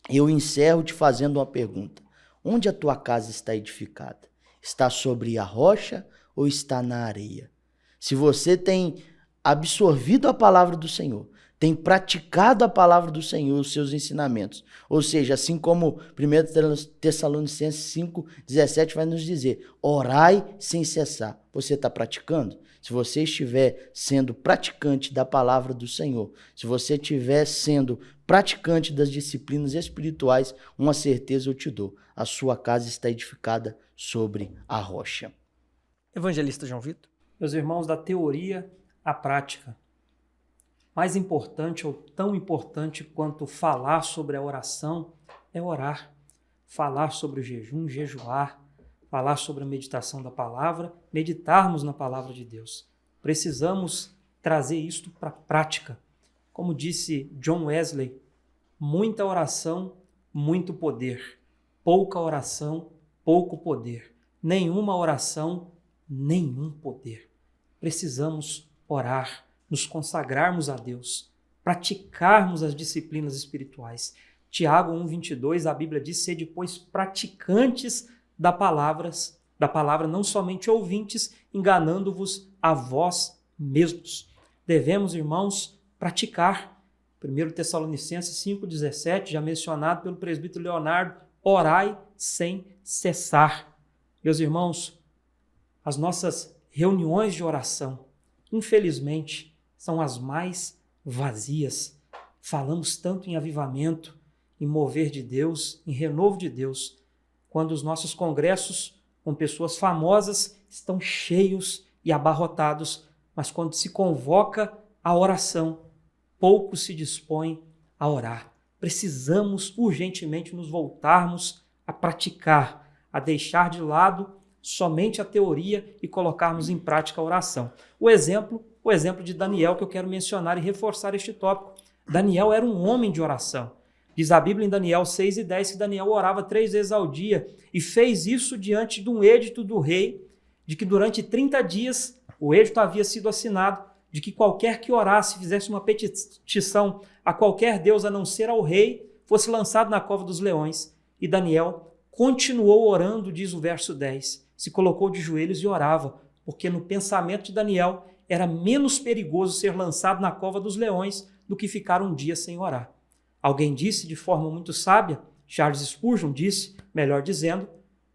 Eu encerro te fazendo uma pergunta: onde a tua casa está edificada? Está sobre a rocha ou está na areia? Se você tem absorvido a palavra do Senhor, tem praticado a palavra do Senhor, os seus ensinamentos, ou seja, assim como 1 Tessalonicenses 5,17 vai nos dizer: orai sem cessar. Você está praticando? Se você estiver sendo praticante da palavra do Senhor, se você estiver sendo praticante das disciplinas espirituais, uma certeza eu te dou: a sua casa está edificada sobre a rocha. Evangelista João Vitor. Meus irmãos, da teoria à prática. Mais importante ou tão importante quanto falar sobre a oração é orar. Falar sobre o jejum, jejuar, falar sobre a meditação da palavra, meditarmos na palavra de Deus. Precisamos trazer isto para a prática. Como disse John Wesley, muita oração, muito poder. Pouca oração, pouco poder. Nenhuma oração, nenhum poder. Precisamos orar, nos consagrarmos a Deus, praticarmos as disciplinas espirituais. Tiago 1,22, a Bíblia diz: sede, pois, praticantes da palavra, não somente ouvintes, enganando-vos a vós mesmos. Devemos, irmãos, praticar. 1 Tessalonicenses 5,17, já mencionado pelo presbítero Leonardo: orai sem cessar. Meus irmãos, as nossas reuniões de oração, infelizmente, são as mais vazias. Falamos tanto em avivamento, em mover de Deus, em renovo de Deus, quando os nossos congressos com pessoas famosas estão cheios e abarrotados, mas quando se convoca a oração, poucos se dispõem a orar. Precisamos urgentemente nos voltarmos a praticar, a deixar de lado somente a teoria e colocarmos em prática a oração. O exemplo de Daniel, que eu quero mencionar e reforçar este tópico. Daniel era um homem de oração. Diz a Bíblia em Daniel 6:10 que Daniel orava 3 vezes ao dia e fez isso diante de um edito do rei, de que durante 30 dias o edito havia sido assinado, de que qualquer que orasse, fizesse uma petição a qualquer deus a não ser ao rei, fosse lançado na cova dos leões. E Daniel continuou orando, diz o verso 10, se colocou de joelhos e orava, porque no pensamento de Daniel era menos perigoso ser lançado na cova dos leões do que ficar um dia sem orar. Alguém disse de forma muito sábia, Charles Spurgeon disse, melhor dizendo,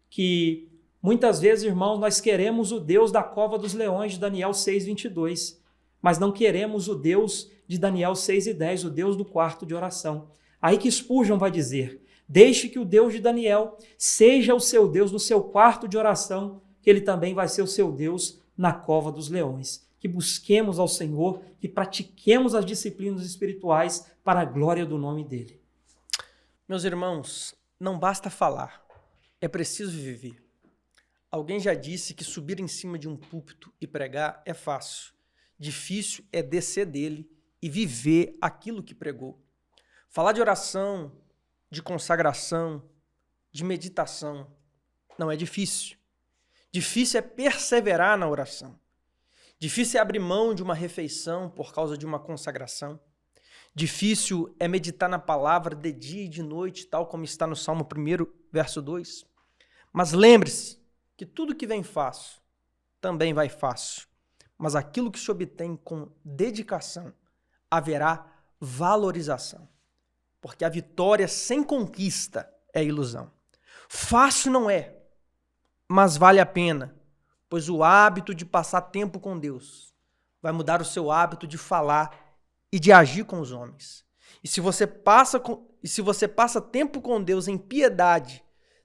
que muitas vezes, irmãos, nós queremos o Deus da cova dos leões de Daniel 6:22, mas não queremos o Deus de Daniel 6:10, o Deus do quarto de oração. Aí que Spurgeon vai dizer: deixe que o Deus de Daniel seja o seu Deus no seu quarto de oração, que ele também vai ser o seu Deus na cova dos leões. Que busquemos ao Senhor, que pratiquemos as disciplinas espirituais para a glória do nome dele. Meus irmãos, não basta falar, é preciso viver. Alguém já disse que subir em cima de um púlpito e pregar é fácil. Difícil é descer dele e viver aquilo que pregou. Falar de oração, de consagração, de meditação, não é difícil. Difícil é perseverar na oração. Difícil é abrir mão de uma refeição por causa de uma consagração. Difícil é meditar na palavra de dia e de noite, tal como está no Salmo 1, verso 2. Mas lembre-se que tudo que vem fácil também vai fácil. Mas aquilo que se obtém com dedicação haverá valorização. Porque a vitória sem conquista é ilusão. Fácil não é, mas vale a pena, pois o hábito de passar tempo com Deus vai mudar o seu hábito de falar e de agir com os homens. E se você passa tempo com Deus em piedade,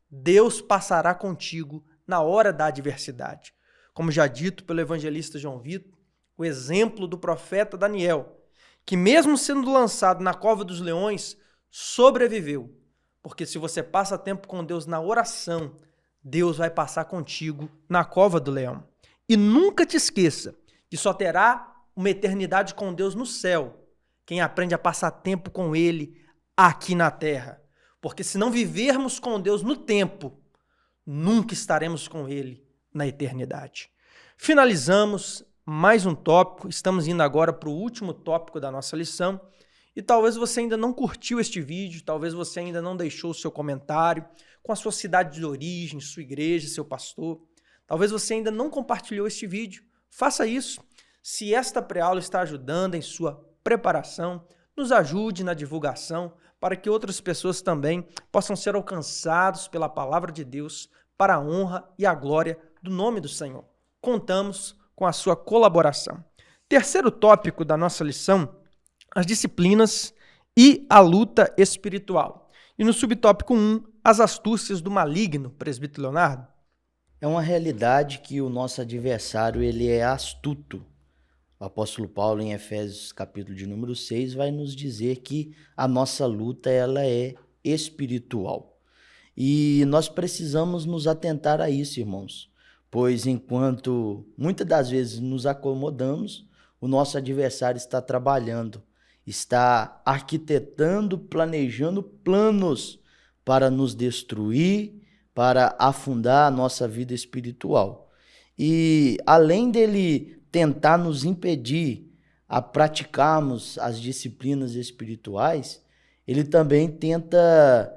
Deus passará contigo na hora da adversidade. Como já dito pelo evangelista João Vitor, o exemplo do profeta Daniel, que mesmo sendo lançado na cova dos leões, sobreviveu. Porque se você passa tempo com Deus na oração, Deus vai passar contigo na cova do leão. E nunca te esqueça que só terá uma eternidade com Deus no céu quem aprende a passar tempo com Ele aqui na terra. Porque se não vivermos com Deus no tempo, nunca estaremos com Ele na eternidade. Finalizamos mais um tópico, estamos indo agora para o último tópico da nossa lição. E talvez você ainda não curtiu este vídeo, talvez você ainda não deixou o seu comentário com a sua cidade de origem, sua igreja, seu pastor. Talvez você ainda não compartilhou este vídeo. Faça isso. Se esta pré-aula está ajudando em sua preparação, nos ajude na divulgação para que outras pessoas também possam ser alcançados pela palavra de Deus para a honra e a glória do nome do Senhor. Contamos com a sua colaboração. Terceiro tópico da nossa lição: as disciplinas e a luta espiritual. E no subtópico 1, as astúcias do maligno, presbítero Leonardo. É uma realidade que o nosso adversário ele é astuto. O apóstolo Paulo, em Efésios capítulo de número 6, vai nos dizer que a nossa luta ela é espiritual. E nós precisamos nos atentar a isso, irmãos. Pois enquanto muitas das vezes nos acomodamos, o nosso adversário está trabalhando, está arquitetando, planejando planos para nos destruir, para afundar a nossa vida espiritual. E além dele tentar nos impedir a praticarmos as disciplinas espirituais, ele também tenta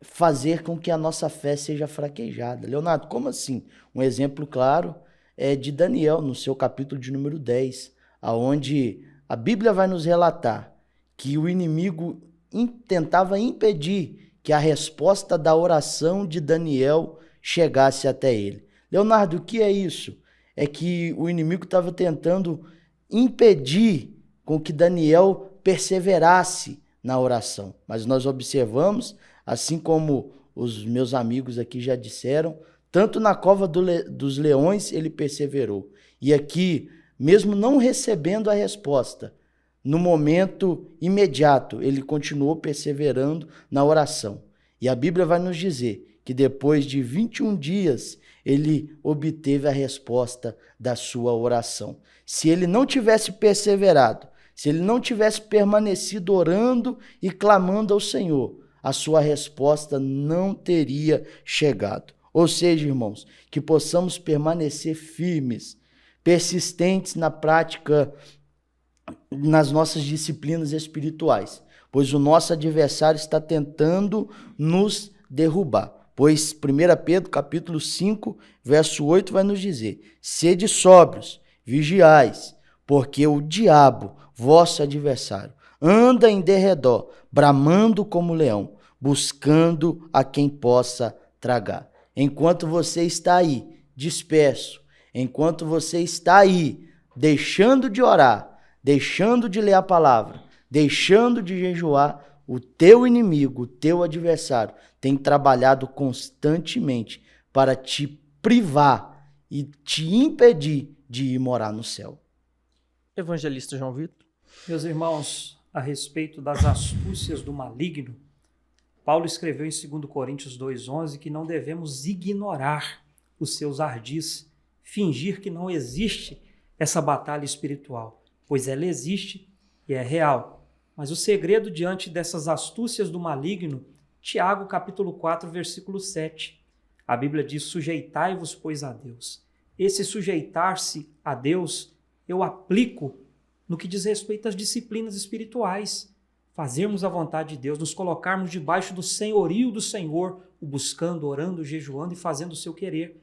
fazer com que a nossa fé seja fraquejada. Leonardo, como assim? Um exemplo claro é de Daniel, no seu capítulo de número 10, aonde a Bíblia vai nos relatar que o inimigo tentava impedir que a resposta da oração de Daniel chegasse até ele. Leonardo, o que é isso? É que o inimigo estava tentando impedir com que Daniel perseverasse na oração. Mas nós observamos, assim como os meus amigos aqui já disseram, tanto na cova dos leões ele perseverou. E aqui, mesmo não recebendo a resposta, no momento imediato, ele continuou perseverando na oração. E a Bíblia vai nos dizer que depois de 21 dias, ele obteve a resposta da sua oração. Se ele não tivesse perseverado, se ele não tivesse permanecido orando e clamando ao Senhor, a sua resposta não teria chegado. Ou seja, irmãos, que possamos permanecer firmes, persistentes na prática, nas nossas disciplinas espirituais, pois o nosso adversário está tentando nos derrubar. Pois 1 Pedro capítulo 5, verso 8 vai nos dizer: sede sóbrios, vigiais, porque o diabo, vosso adversário, anda em derredor, bramando como leão, buscando a quem possa tragar. Enquanto você está aí disperso, enquanto você está aí deixando de orar, deixando de ler a palavra, deixando de jejuar, o teu inimigo, o teu adversário, tem trabalhado constantemente para te privar e te impedir de ir morar no céu. Evangelista João Vitor. Meus irmãos, a respeito das astúcias do maligno, Paulo escreveu em 2 Coríntios 2,11 que não devemos ignorar os seus ardis, fingir que não existe essa batalha espiritual, pois ela existe e é real. Mas o segredo diante dessas astúcias do maligno, Tiago capítulo 4, versículo 7. A Bíblia diz: sujeitai-vos, pois, a Deus. Esse sujeitar-se a Deus, eu aplico no que diz respeito às disciplinas espirituais. Fazermos a vontade de Deus, nos colocarmos debaixo do senhorio do Senhor, o buscando, orando, jejuando e fazendo o seu querer.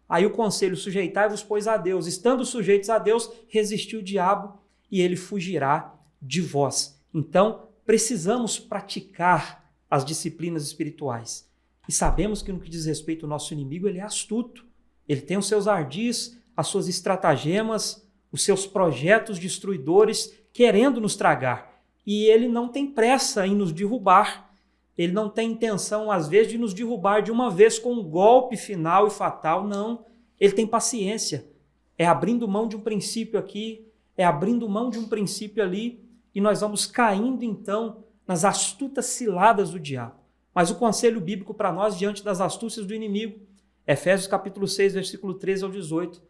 Aí o conselho: sujeitai-vos, pois, a Deus. Estando sujeitos a Deus, resistiu o diabo e ele fugirá de vós. Então, precisamos praticar as disciplinas espirituais. E sabemos que no que diz respeito ao nosso inimigo, ele é astuto. Ele tem os seus ardis, as suas estratagemas, os seus projetos destruidores querendo nos tragar. E ele não tem pressa em nos derrubar. Ele não tem intenção, às vezes, de nos derrubar de uma vez com um golpe final e fatal. Não. Ele tem paciência. É abrindo mão de um princípio aqui, é abrindo mão de um princípio ali, e nós vamos caindo, então, nas astutas ciladas do diabo. Mas o conselho bíblico para nós, diante das astúcias do inimigo, Efésios capítulo 6, versículo 13 ao 18,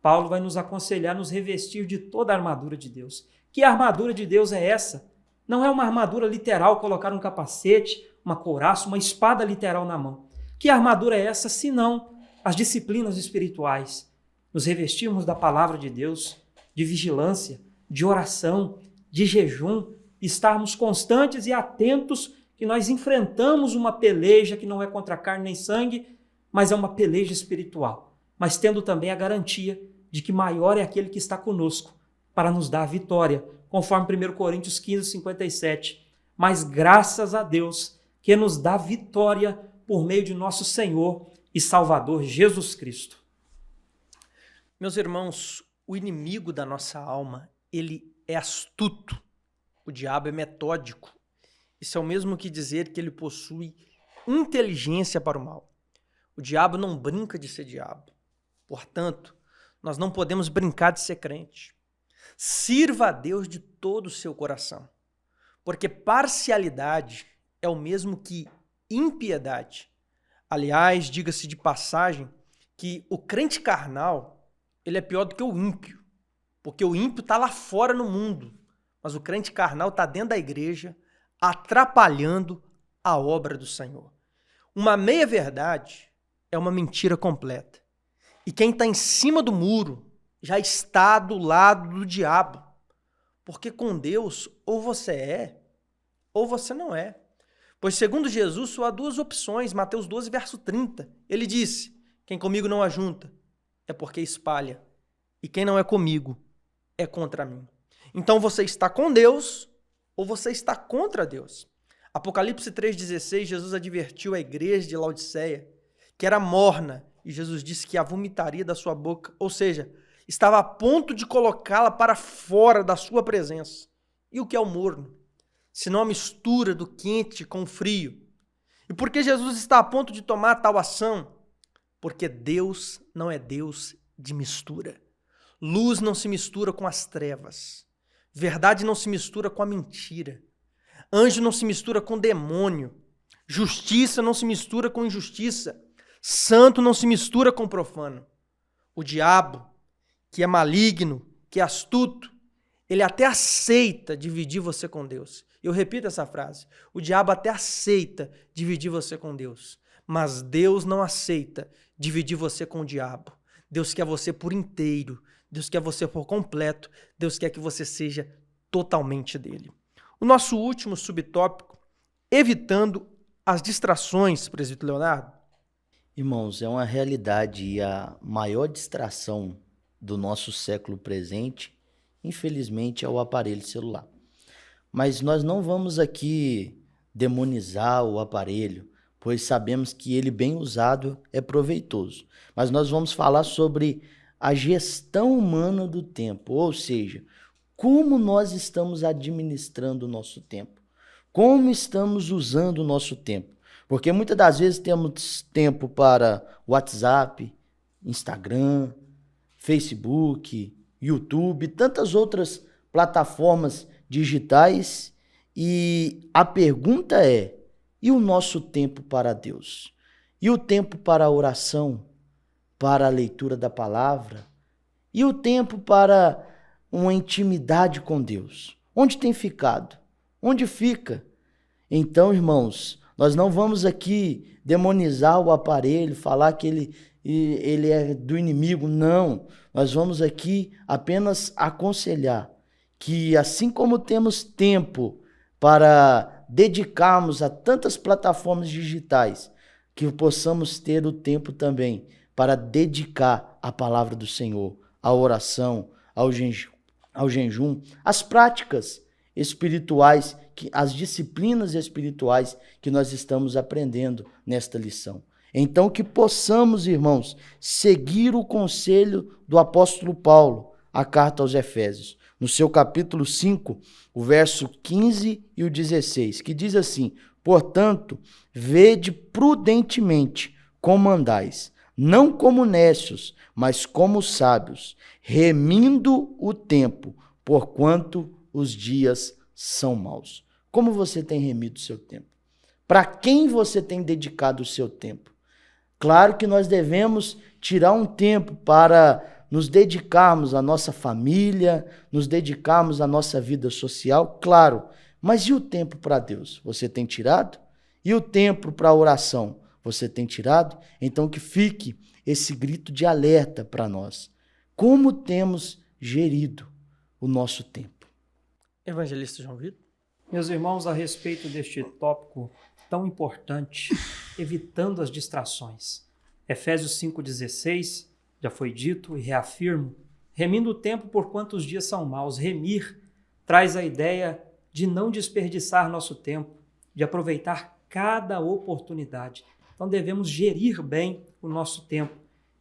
Paulo vai nos aconselhar, nos revestir de toda a armadura de Deus. Que armadura de Deus é essa? Não é uma armadura literal, colocar um capacete, uma couraça, uma espada literal na mão. Que armadura é essa, senão as disciplinas espirituais? Nos revestirmos da palavra de Deus, de vigilância, de oração, de jejum, estarmos constantes e atentos que nós enfrentamos uma peleja que não é contra carne nem sangue, mas é uma peleja espiritual. Mas tendo também a garantia de que maior é aquele que está conosco para nos dar a vitória, conforme 1 Coríntios 15, 57. Mas graças a Deus que nos dá vitória por meio de nosso Senhor e Salvador Jesus Cristo. Meus irmãos, o inimigo da nossa alma, ele é astuto. O diabo é metódico. Isso é o mesmo que dizer que ele possui inteligência para o mal. O diabo não brinca de ser diabo. Portanto, nós não podemos brincar de ser crente. Sirva a Deus de todo o seu coração, porque parcialidade é o mesmo que impiedade. Aliás, diga-se de passagem que o crente carnal, ele é pior do que o ímpio, porque o ímpio está lá fora no mundo, mas o crente carnal está dentro da igreja, atrapalhando a obra do Senhor. Uma meia-verdade é uma mentira completa. E quem está em cima do muro já está do lado do diabo. Porque com Deus, ou você é, ou você não é. Pois segundo Jesus, só há duas opções. Mateus 12, verso 30. Ele disse, quem comigo não ajunta, é porque espalha. E quem não é comigo, é contra mim. Então você está com Deus, ou você está contra Deus. Apocalipse 3,16, Jesus advertiu a igreja de Laodiceia que era morna, e Jesus disse que a vomitaria da sua boca, ou seja, estava a ponto de colocá-la para fora da sua presença. E o que é o morno? Senão a mistura do quente com o frio. E por que Jesus está a ponto de tomar tal ação? Porque Deus não é Deus de mistura. Luz não se mistura com as trevas. Verdade não se mistura com a mentira. Anjo não se mistura com demônio. Justiça não se mistura com injustiça. Santo não se mistura com profano. O diabo, que é maligno, que é astuto, ele até aceita dividir você com Deus. Eu repito essa frase. O diabo até aceita dividir você com Deus. Mas Deus não aceita dividir você com o diabo. Deus quer você por inteiro. Deus quer você por completo. Deus quer que você seja totalmente dele. O nosso último subtópico, evitando as distrações, presbítero Leonardo. Irmãos, é uma realidade e a maior distração do nosso século presente, infelizmente, é o aparelho celular. Mas nós não vamos aqui demonizar o aparelho, pois sabemos que ele bem usado é proveitoso. Mas nós vamos falar sobre a gestão humana do tempo, ou seja, como nós estamos administrando o nosso tempo, como estamos usando o nosso tempo. Porque muitas das vezes temos tempo para WhatsApp, Instagram, Facebook, YouTube, tantas outras plataformas digitais. E a pergunta é, e o nosso tempo para Deus? E o tempo para a oração, para a leitura da palavra? E o tempo para uma intimidade com Deus? Onde tem ficado? Onde fica? Então, irmãos, nós não vamos aqui demonizar o aparelho, falar que ele é do inimigo, não. Nós vamos aqui apenas aconselhar que assim como temos tempo para dedicarmos a tantas plataformas digitais, que possamos ter o tempo também para dedicar a palavra do Senhor, a oração, ao jejum, as práticas espirituais, as disciplinas espirituais que nós estamos aprendendo nesta lição. Então que possamos, irmãos, seguir o conselho do apóstolo Paulo, a carta aos Efésios, no seu capítulo 5, o verso 15 e o 16, que diz assim: portanto, vede prudentemente como andais, não como necios, mas como sábios, remindo o tempo, porquanto os dias são maus. Como você tem remido o seu tempo? Para quem você tem dedicado o seu tempo? Claro que nós devemos tirar um tempo para nos dedicarmos à nossa família, nos dedicarmos à nossa vida social, claro. Mas e o tempo para Deus? Você tem tirado? E o tempo para a oração? Você tem tirado? Então que fique esse grito de alerta para nós. Como temos gerido o nosso tempo? Evangelista João Vitor. Meus irmãos, a respeito deste tópico tão importante, evitando as distrações. Efésios 5,16, já foi dito e reafirmo, remindo o tempo porquanto os dias são maus. Remir traz a ideia de não desperdiçar nosso tempo, de aproveitar cada oportunidade. Então devemos gerir bem o nosso tempo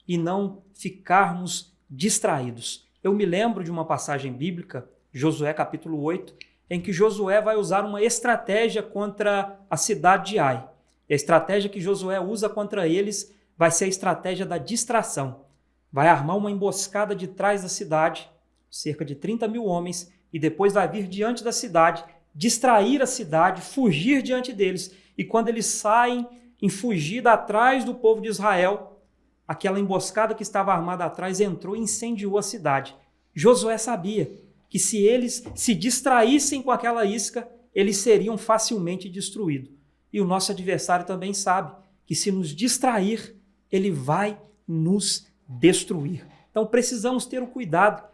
e não ficarmos distraídos. Eu me lembro de uma passagem bíblica, Josué capítulo 8, em que Josué vai usar uma estratégia contra a cidade de Ai. E a estratégia que Josué usa contra eles vai ser a estratégia da distração. Vai armar uma emboscada de trás da cidade, cerca de 30 mil homens, e depois vai vir diante da cidade, distrair a cidade, fugir diante deles. E quando eles saem em fugida atrás do povo de Israel, aquela emboscada que estava armada atrás entrou e incendiou a cidade. Josué sabia que se eles se distraíssem com aquela isca, eles seriam facilmente destruídos. E o nosso adversário também sabe que se nos distrair, ele vai nos destruir. Então precisamos ter o cuidado.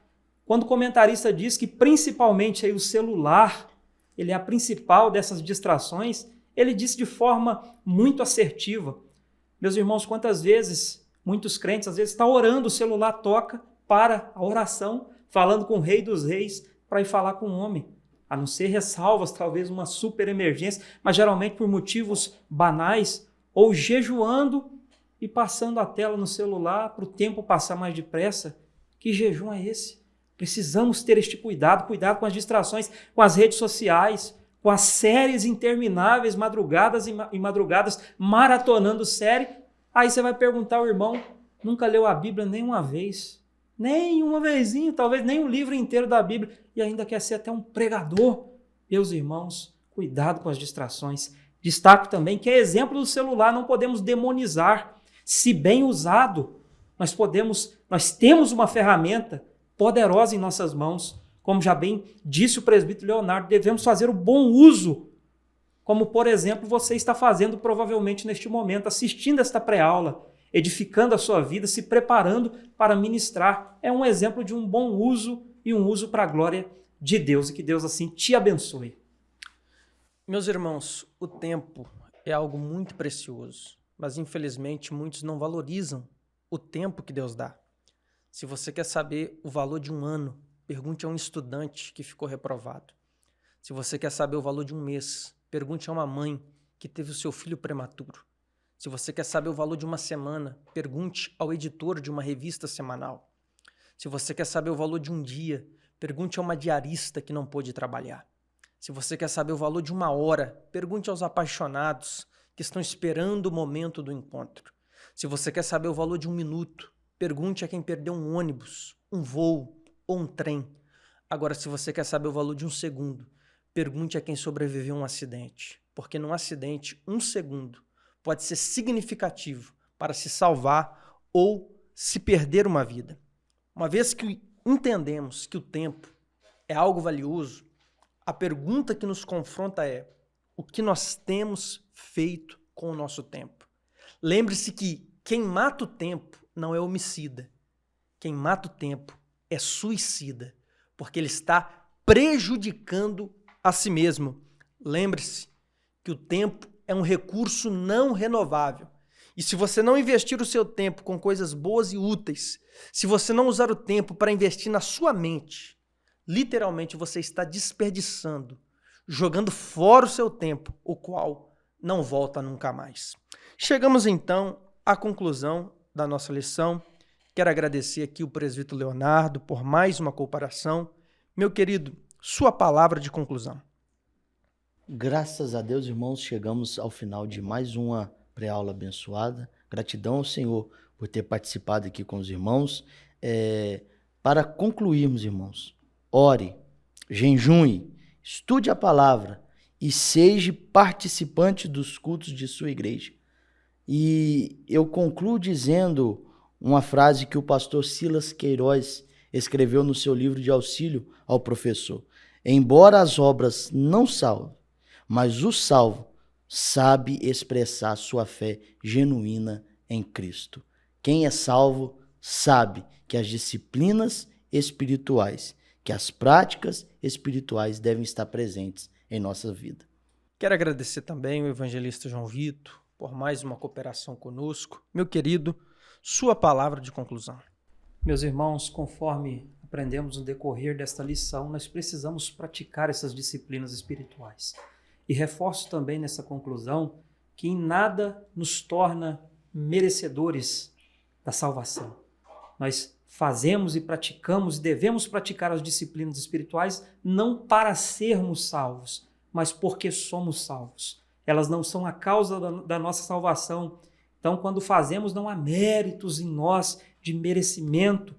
Quando o comentarista diz que principalmente aí o celular, ele é a principal dessas distrações, ele disse de forma muito assertiva. Meus irmãos, quantas vezes muitos crentes, às vezes, estão orando, o celular toca para a oração, falando com o Rei dos Reis, para ir falar com o homem. A não ser ressalvas, talvez uma super emergência, mas geralmente por motivos banais, ou jejuando e passando a tela no celular para o tempo passar mais depressa. Que jejum é esse? Precisamos ter este cuidado com as distrações, com as redes sociais, com as séries intermináveis, madrugadas e madrugadas, maratonando série. Aí você vai perguntar ao irmão, nunca leu a Bíblia nenhuma vez. Nenhuma vezinha, talvez nem um livro inteiro da Bíblia, e ainda quer ser até um pregador. Meus irmãos, cuidado com as distrações. Destaco também que é exemplo do celular, não podemos demonizar. Se bem usado, nós temos uma ferramenta poderosa em nossas mãos. Como já bem disse o presbítero Leonardo, devemos fazer o bom uso, como, por exemplo, você está fazendo provavelmente neste momento, assistindo esta pré-aula, edificando a sua vida, se preparando para ministrar. É um exemplo de um bom uso e um uso para a glória de Deus, e que Deus assim te abençoe. Meus irmãos, o tempo é algo muito precioso, mas infelizmente muitos não valorizam o tempo que Deus dá. Se você quer saber o valor de um ano, pergunte a um estudante que ficou reprovado. Se você quer saber o valor de um mês, pergunte a uma mãe que teve o seu filho prematuro. Se você quer saber o valor de uma semana, pergunte ao editor de uma revista semanal. Se você quer saber o valor de um dia, pergunte a uma diarista que não pôde trabalhar. Se você quer saber o valor de uma hora, pergunte aos apaixonados que estão esperando o momento do encontro. Se você quer saber o valor de um minuto, pergunte a quem perdeu um ônibus, um voo ou um trem. Agora, se você quer saber o valor de um segundo, pergunte a quem sobreviveu a um acidente. Porque num acidente, um segundo pode ser significativo para se salvar ou se perder uma vida. Uma vez que entendemos que o tempo é algo valioso, a pergunta que nos confronta é: o que nós temos feito com o nosso tempo? Lembre-se que quem mata o tempo não é homicida. Quem mata o tempo é suicida, porque ele está prejudicando a si mesmo. Lembre-se que o tempo é um recurso não renovável. E se você não investir o seu tempo com coisas boas e úteis, se você não usar o tempo para investir na sua mente, literalmente você está desperdiçando, jogando fora o seu tempo, o qual não volta nunca mais. Chegamos então à conclusão da nossa lição. Quero agradecer aqui o presbítero Leonardo por mais uma cooperação. Meu querido, sua palavra de conclusão. Graças a Deus, irmãos, chegamos ao final de mais uma pré-aula abençoada. Gratidão ao Senhor por ter participado aqui com os irmãos. Para concluirmos, irmãos, ore, jejue, estude a palavra e seja participante dos cultos de sua igreja. E eu concluo dizendo uma frase que o pastor Silas Queiroz escreveu no seu livro de auxílio ao professor. Embora as obras não salvem, mas o salvo sabe expressar sua fé genuína em Cristo. Quem é salvo sabe que as disciplinas espirituais, que as práticas espirituais devem estar presentes em nossa vida. Quero agradecer também o evangelista João Vitor por mais uma cooperação conosco. Meu querido, sua palavra de conclusão. Meus irmãos, conforme aprendemos no decorrer desta lição, nós precisamos praticar essas disciplinas espirituais. E reforço também nessa conclusão que em nada nos torna merecedores da salvação. Nós fazemos e praticamos e devemos praticar as disciplinas espirituais não para sermos salvos, mas porque somos salvos. Elas não são a causa da nossa salvação. Então, quando fazemos, não há méritos em nós de merecimento,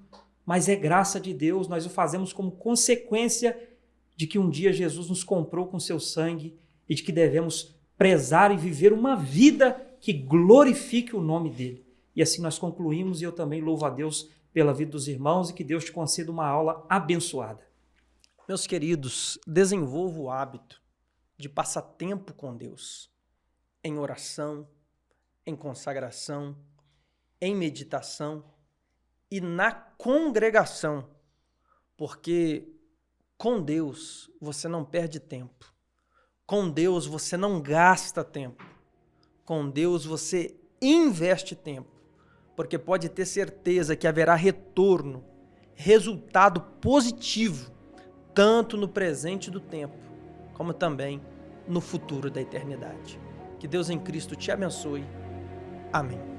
mas é graça de Deus. Nós o fazemos como consequência de que um dia Jesus nos comprou com seu sangue e de que devemos prezar e viver uma vida que glorifique o nome dele. E assim nós concluímos, e eu também louvo a Deus pela vida dos irmãos e que Deus te conceda uma aula abençoada. Meus queridos, desenvolva o hábito de passar tempo com Deus, em oração, em consagração, em meditação e na congregação, porque com Deus você não perde tempo, com Deus você não gasta tempo, com Deus você investe tempo, porque pode ter certeza que haverá retorno, resultado positivo, tanto no presente do tempo, como também no futuro da eternidade. Que Deus em Cristo te abençoe. Amém.